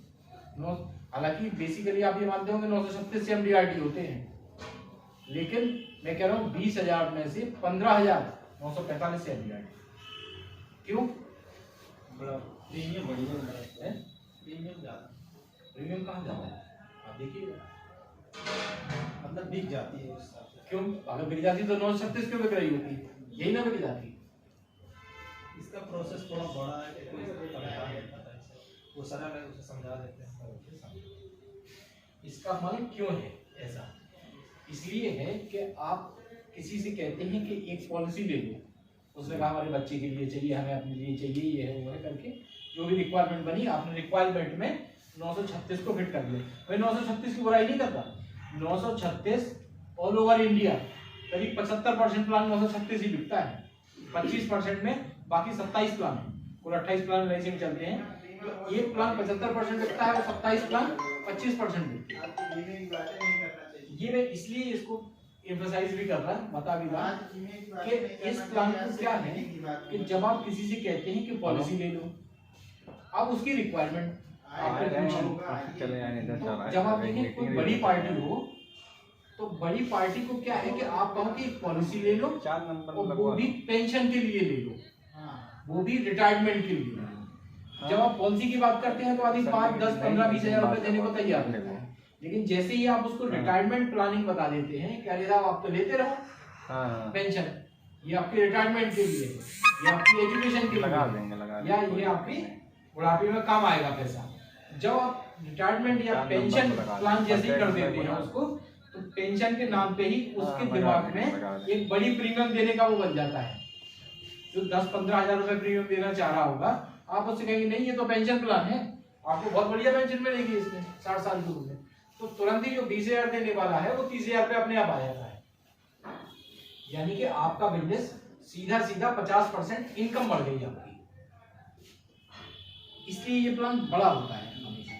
हालांकि बेसिकली आप ये मानते होंगे 936 से एमडीआरटी होते हैं, लेकिन मैं कह रहा हूँ 20,000 में से 15,945 से एमडीआरटी। क्यों? प्रीमियम ज्यादा, प्रीमियम कहाँ जाता है आप देखिएगा, मतलब बिक जाती है उस हिसाब से। क्यों? अगर बिक जाती तो 936 क्यों बिक रही होती, यही ना बिक जाती। इसका प्रोसेस थोड़ा बड़ा है कि कोई परेशान नहीं पता है, वो सरल है, उसे समझा देते हैं। इसका मतलब क्यों है ऐसा? इसलिए है कि आप किसी से कहते हैं कि एक पॉलिसी ले लो, उसने कहा हमारे बच्चे के लिए चाहिए, हमें अपने लिए चाहिए, ये है वो है करके जो भी रिक्वायरमेंट बनी, आपने रिक्वायरमेंट में 936 को फिट कर दिया। भाई 936 की बुराई नहीं करता, 936 ऑल ओवर इंडिया करीब 75% प्लान 936 ही बिकता है, 25% में बाकी 27 प्लान है, कुल 28 प्लान लाइसेंस चलते हैं, तो एक प्लान 75% बिकता है और 27 प्लान 25% बिकते हैं। ये मैं इसलिए इसको एम्फसाइज भी कर रहा, बता भी रहा कि इस प्लान को क्या है कि जब आप किसी से कहते हैं कि पॉलिसी ले लो, आप उसकी रिक्वायरमेंट जब आप देखें कोई बड़ी पार्टी हो तो बड़ी पार्टी को क्या है कि आप कहो कि पॉलिसी ले लो, और वो भी पेंशन के लिए ले लो, वो भी रिटायरमेंट के लिए। जब आप पॉलिसी की बात करते हैं तो आदमी 5, 10, 15, 20 हजार रुपए देने को तैयार रहता है, लेकिन जैसे ही आप उसको रिटायरमेंट प्लानिंग बता देते हैं कि अरे साहब आप तो लेते रहो पेंशन, ये आपके रिटायरमेंट के लिए, ये आपकी एजुकेशन के लिए, या ये आपकी बुढ़ापे में काम आएगा पैसा। जब आप रिटायरमेंट या पेंशन प्लान जैसे ही कर देते हैं उसको, तो पेंशन के नाम पे ही उसके दिमाग में एक बड़ी प्रीमियम देने का वो बन जाता है। जो 10-15 हजार रुपए प्रीमियम देना चाह रहा होगा, आप उससे कहेंगे नहीं ये तो पेंशन प्लान है, आपको बहुत बढ़िया पेंशन मिलेगी इसमें 60 साल की उम्र में, तो तुरंत ही जो 20,000 देने वाला है वो 30,000 पे अपने आप आ जाता है। यानी कि आपका बिजनेस सीधा 50% इनकम बढ़ गई आपकी। इसलिए ये प्लान बड़ा होता है हमेशा,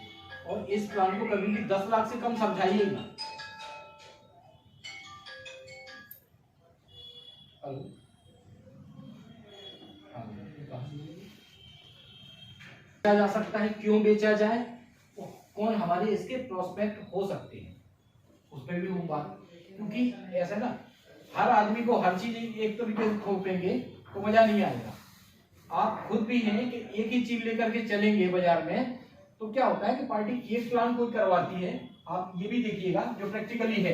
और इस प्लान को कभी भी 10 लाख से कम समझाइएगा। बेचा जा सकता है, क्यों बेचा जाए, कौन हमारे इसके प्रोस्पेक्ट हो सकते हैं, उसमें भी वो बात, क्योंकि ऐसा ना हर आदमी को हर चीज एक तरीके से थोपेंगे तो मजा नहीं आएगा। आप खुद भी हैं कि एक ही चीज लेकर के चलेंगे बाजार में तो क्या होता है कि पार्टी एक प्लान कोई करवाती है। आप ये भी देखिएगा जो प्रैक्टिकली है,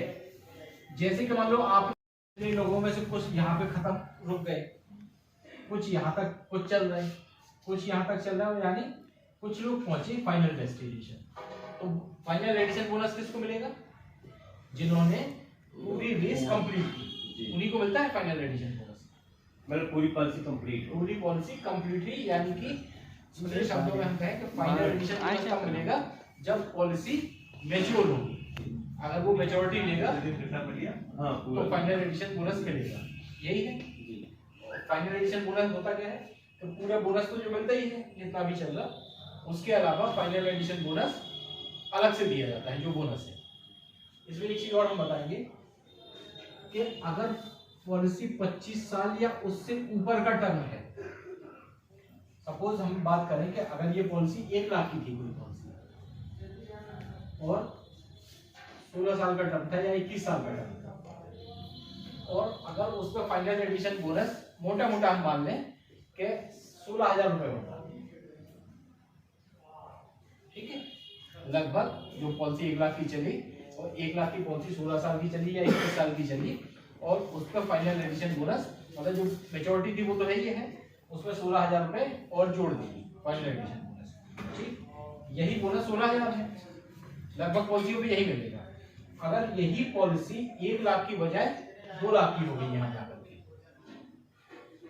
जैसे कि मान लो आप लोगों में से कुछ यहाँ पे खत्म रुक गए, कुछ यहाँ तक कुछ चल रहे, कुछ यहाँ तक चल रहा है, यानी कुछ लोग पहुंचे फाइनल डेस्टिनेशन। तो फाइनल एडिशन बोनस किसको मिलेगा? जिन्होंने पूरी रेस कंप्लीट की उन्हीं को मिलता है फाइनल एडिशन बोनस। मतलब पूरी पॉलिसी कंप्लीट, पूरी पॉलिसी कंप्लीटली, यानी कि दूसरे शब्दों में हम कहें कि फाइनल एडिशन बोनस तब मिलेगा जब पॉलिसी मैच्योर होगी। अगर वो मैच्योरिटी लेगा तो फाइनल एडिशन बोनस मिलेगा। यही है फाइनल एडिशन बोनस। होता क्या है तो पूरा बोनस तो जो मिलता ही है जितना भी चल रहा, उसके अलावा फाइनल एडिशन बोनस अलग से दिया जाता है जो बोनस है। इसमें एक चीज और हम बताएंगे कि अगर पॉलिसी 25 साल या उससे ऊपर का टर्म है, सपोज हम बात करें कि अगर ये पॉलिसी 1 लाख की थी कोई पॉलिसी और 16 साल का टर्म था या 21 साल का टर्म था, और अगर उस पर फाइनल एडिशन बोनस मोटा मोटा हम मान लें कि 16,000 रुपए होता, ठीक है, लगभग जो पॉलिसी 1 लाख की चली और 1 लाख की पॉलिसी 16 साल की चली या 21 साल की चली, और उसका फाइनल एडिशन बोनस मतलब जो मेच्योरिटी थी वो तो है ही है, उसमें 16,000 रुपए और जोड़ दी फाइनल एडिशन बोनस। ठीक, यही बोनस 16,000 है, लगभग पॉलिसियों में यही मिलेगा। अगर यही पॉलिसी 1 लाख की बजाय 2 लाख की हो गई यहाँ जाकर के,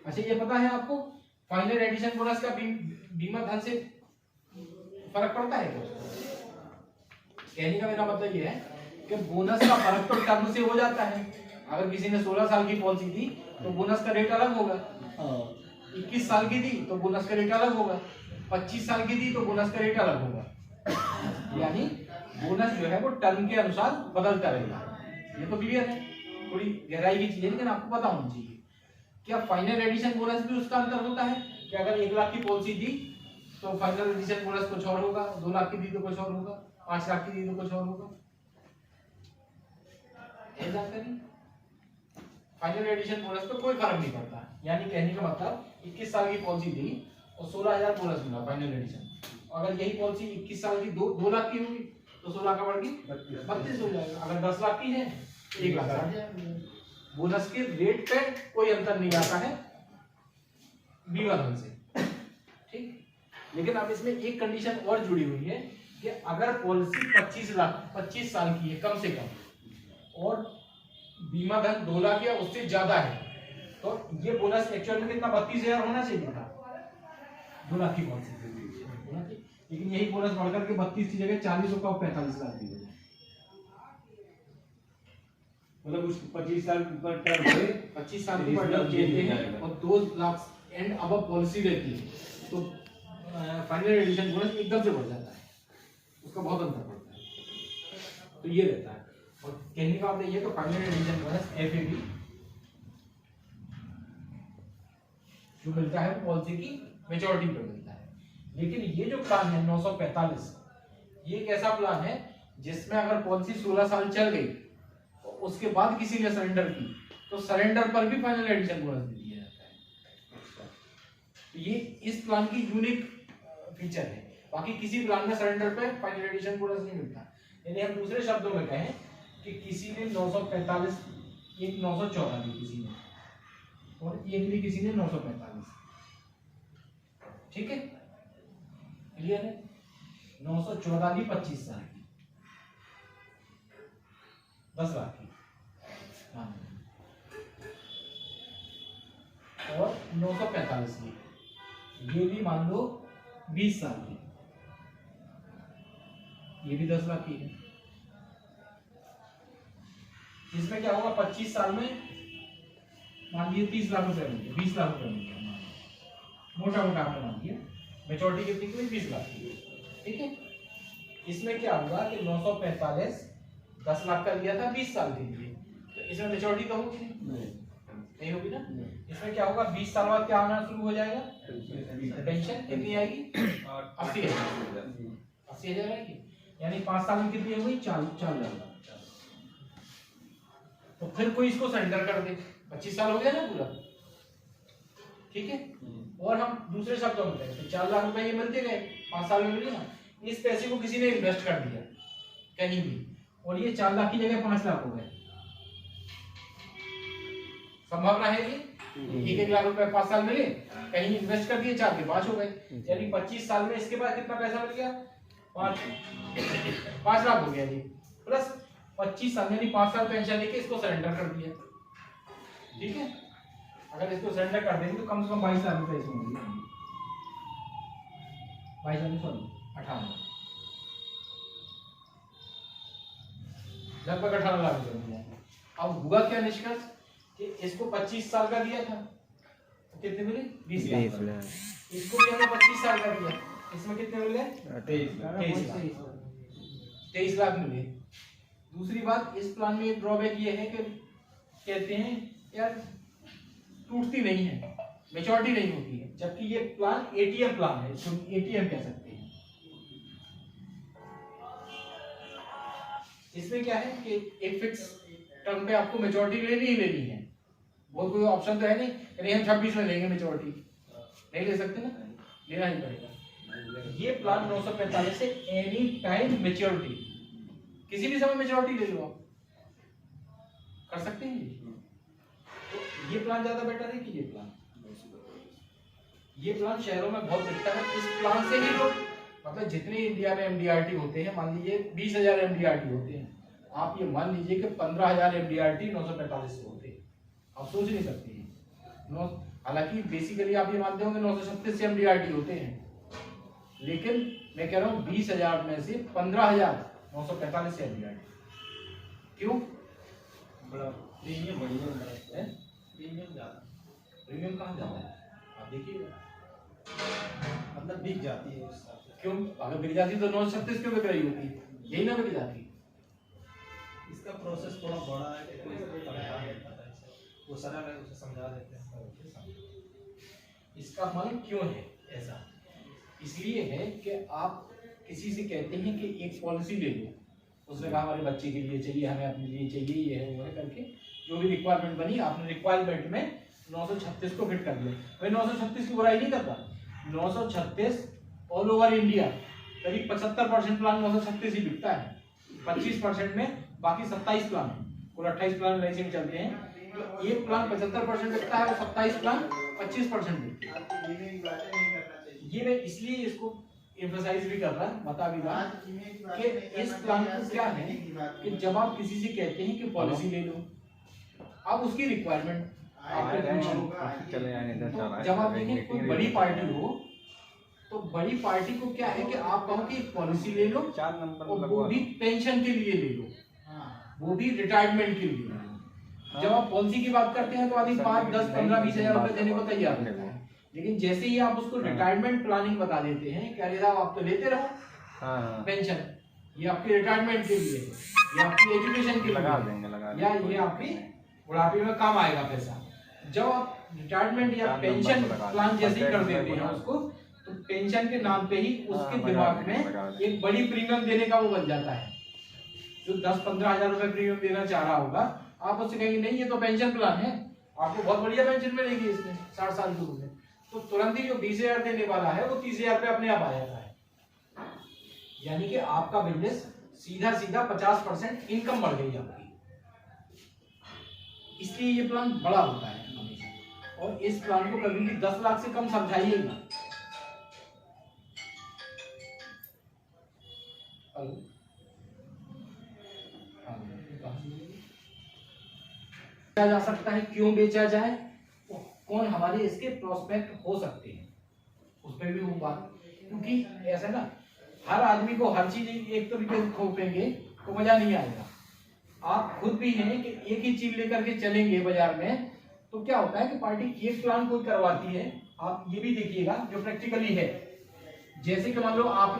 अच्छा ये पता है आपको फाइनल एडिशन बोनस का बीमा धन से फर्क पड़ता है क्या? कहने का मेरा मतलब ये है कि बोनस का फर्क तो टर्म से हो जाता है। अगर किसी ने 16 साल की पॉलिसी दी तो बोनस का रेट अलग होगा, 21 साल की दी तो बोनस का रेट अलग होगा, 25 साल की दी तो बोनस का रेट अलग होगा। यानी बोनस जो है वो टर्म के अनुसार बदलता रहेगा। ये तो क्लियर है, थोड़ी गहराई की चीज है लेकिन आपको पता होना चाहिए। क्या फाइनल एडिशन बोनस भी उसका अंतर होता है कि अगर 1 लाख की पॉलिसी दी तो फाइनल एडिशन बोनस कुछ और होगा, 2 लाख की दी तो कुछ और होगा, 5 लाख की दी तो कुछ और होगा। ये जानकारी फाइनल एडिशन बोनस पे कोई फर्क नहीं पड़ता। यानी कहने का मतलब 21 साल की पॉलिसी दी और 16,000 बोनस मिला फाइनल एडिशन, अगर यही पॉलिसी 21 साल की 2 लाख की होगी तो 16 का बढ़ के 32 हो जाएगा। अगर 10 लाख की है तो 1 लाख 60,000। बोनस के रेट पे कोई अंतर नहीं आता है बीमा धन से, ठीक। लेकिन अब इसमें एक कंडीशन और जुड़ी हुई है कि अगर पॉलिसी 25 साल की है कम से कम और बीमा धन 2 लाख या उससे ज्यादा है तो ये बोनस एक्चुअल में कितना 32,000 होना चाहिए था 2 लाख की पॉलिसी, लेकिन यही बोनस बढ़कर के 32 की जगह 40 होगा और 45 लाख दी। मतलब उस 25 साल पर टर्म है, 25 साल की पर टर्म देते हैं और 2 लाख एंड अब पॉलिसी रहती है तो फाइनल एडिशन बोनस एकदम से बढ़ जाता है, उसका बहुत अंतर पड़ता है। तो ये रहता है। और कहने का मतलब ये तो फाइनल एडिशन बोनस एफएडी जो मिलता है पॉलिसी की मैच्योरिटी पे मिलता है। लेकिन ये जो प्लान है 945, ये एक ऐसा प्लान है जिसमें अगर पॉलिसी 16 साल चल गई तो उसके बाद किसी ने सरेंडर की तो सरेंडर पर भी फाइनल एडिशन बोनस दिया जाता है। तो ये इस प्लान की यूनिक फीचर है, बाकी किसी प्लान में सरेंडर पे फाइनल एडिशन बोनस नहीं मिलता। यानी हम दूसरे शब्दों में कहें कि किसी ने 945, एक 914 दी किसी ने और एक भी किसी ने 945, ठीक है, क्लियर है। 914 दी 25 साल की 10 लाख की, हाँ, और 945 की ये भी मान लो 20 साल की, ये भी 10 लाख की है। इसमें क्या होगा 25 साल में मान लीजिए 30 लाख रुपए मिल गए, 20 लाख रुपए मिल गए, मोटा मोटा आपने मान लिया। मेच्योरिटी कितनी की 20 लाख की, ठीक है। इसमें क्या होगा कि 945 10 लाख का लिया था 20 साल के लिए, तो इसमें मेच्योरिटी तो होगी नहीं होगी ना। इसमें क्या होगा 20 साल बाद क्या आना शुरू हो जाएगा, पेंशन कितनी आएगी 80,000 आएगी। यानी 5 साल में कितनी होगी 4 लाख। तो फिर कोई इसको सरेंडर कर दे, 25 साल हो गया ना पूरा, ठीक है। और हम दूसरे शब्दों में कहें तो 4 लाख रुपए ये मिलते गए, 5 साल में मिले ना, इस पैसे को किसी ने इन्वेस्ट कर दिया कहीं भी, और ये 4 लाख की जगह 5 लाख हो गए, संभावना है ये 1 लाख रुपए 5 साल मिले, कहीं इन्वेस्ट कर दिए, 4 के 5 हो गए, यानी 25 साल में इसके बाद कितना पैसा मिल गया, 5 लाख हो गया जी, प्लस 25 साल यानी 5 साल पेंशन लेके इसको सरेंडर कर दिया, ठीक है। अगर इसको सरेंडर कर देंगे तो कम से कम 22 लाख रुपए इसमें मिलेंगे, 22 लाख सॉरी 58, लगभग 18 लाख रुपए मिल जाएंगे। अब हुआ क्या निष्कर्ष कि इसको 25 साल का दिया था तो कितने मिले, 20 लाख। इसको भी हमने 25 साल का दिया, इसमें कितने मिले, 23 लाख मिले। दूसरी बात, इस प्लान में एक ड्रॉबैक ये है कि कहते हैं यार टूटती नहीं है, मैच्योरिटी नहीं होती है, जबकि ये प्लान एटीएम प्लान है, इसको एटीएम कह सकते हैं। इसमें क्या है कि एक फिक्स टर्म पे आपको मैच्योरिटी लेनी ही लेनी है, वो कोई ऑप्शन तो है नहीं हम 26 में लेंगे मैच्योरिटी, नहीं ले सकते ना, लेना ही पड़ेगा। ये प्लान 945 से एनी टाइम मैच्योरिटी, किसी भी समय मैच्योरिटी ले लो आप, कर सकते हैं। तो ये प्लान ज्यादा बेटर है कि ये प्लान, ये प्लान शहरों में बहुत बिकता है, इस प्लान से ही लोग, मतलब जितने इंडिया में एमडीआरटी होते हैं, मान लीजिए 20,000 एमडीआरटी होते हैं, आप ये मान लीजिए कि 15,000 एमडीआरटी 945 से होते हैं, आप सोच नहीं सकते हैं। हालांकि बेसिकली आप ये मानते होंगे 936 से एमडीआरटी होते हैं, लेकिन मैं कह रहा हूँ 20,000 में से 15,945 से एमडीआरटी। क्यों? बड़ा प्रीमियम बढ़िया है, प्रीमियम ज्यादा, प्रीमियम कहाँ जाता है आप देखिएगा, मतलब बिक जाती है उस हिसाब से। क्यों? अगर बिक जाती तो 936 क्यों बिक रही होती, यही ना बिक जाती। इसका प्रोसेस थोड़ा बड़ा है, कोई पता नहीं पता है, वो सारा मैं उसे समझा देते हैं। इसका मन क्यों है ऐसा? इसलिए है कि आप किसी से कहते हैं कि एक पॉलिसी ले लो, उसने कहा हमारे बच्चे के लिए चाहिए, हमें अपने लिए चाहिए, ये है वो है करके जो भी रिक्वायरमेंट बनी, आपने रिक्वायरमेंट में 936 को फिट कर दिया। भाई 936 की बुराई नहीं करता, 936 ऑल ओवर इंडिया करीब 75% प्लान 936 ही बिकता है, 25% में बाकी 27 प्लान है, कुल 28 प्लान लाइसेंस चलते हैं, तो एक प्लान 75% बिकता है और 27 प्लान 25% बिकते हैं। ये मैं इसलिए इसको एम्फसाइज भी कर रहा, बता भी रहा कि इस प्लान को क्या है कि जब आप किसी से कहते हैं कि पॉलिसी ले लो, आप उसकी रिक्वायरमेंट चले जाएंगे, जब आप देखें कोई बड़ी पार्टी हो तो बड़ी पार्टी को क्या है कि आप कहो कि पॉलिसी ले लो, 4 नंबर और वो भी पेंशन के लिए ले लो, वो भी रिटायरमेंट के लिए। जब आप पॉलिसी की बात करते हैं तो आदमी 5, 10, 15, 20 हजार रुपए देने को तैयार होता है, लेकिन जैसे ही आप उसको रिटायरमेंट प्लानिंग बता देते हैं कि अरे साहब आप तो लेते रहो पेंशन, ये आपके रिटायरमेंट के लिए, ये आपकी एजुकेशन के लिए, या ये आपकी बुढ़ापे में काम आएगा पैसा। जब आप रिटायरमेंट या पेंशन प्लान जैसे ही कर देते हैं उसको, तो पेंशन के नाम पे ही उसके दिमाग में एक बड़ी प्रीमियम देने का वो बन जाता है। जो 10-15 हजार रुपए प्रीमियम देना चाह रहा होगा, आप उससे कहेंगे नहीं ये तो पेंशन प्लान है, आपको बहुत बढ़िया पेंशन मिलेगी इसमें 60 साल की उम्र में, तो तुरंत ही जो 20,000 देने वाला है वो 30,000 पे अपने आप आ जाता है। यानी कि आपका बिजनेस सीधा 50% इनकम बढ़ गई आपकी। इसलिए ये प्लान बड़ा होता है हमेशा, और इस प्लान को कभी भी 10 लाख से कम समझाइएगा। बेचा जा सकता है, क्यों बेचा जाए, कौन हमारे इसके प्रोस्पेक्ट हो सकते हैं, उसमें भी वो बात, क्योंकि ऐसा ना हर आदमी को हर चीज एक तरीके से खोपेंगे तो मजा नहीं आएगा। आप खुद भी हैं कि एक ही चीज लेकर के चलेंगे बाजार में, तो क्या होता है कि पार्टी एक प्लान कोई करवाती है, आप ये भी देखिएगा जो प्रैक्टिकली है, जैसे कि मान लो आप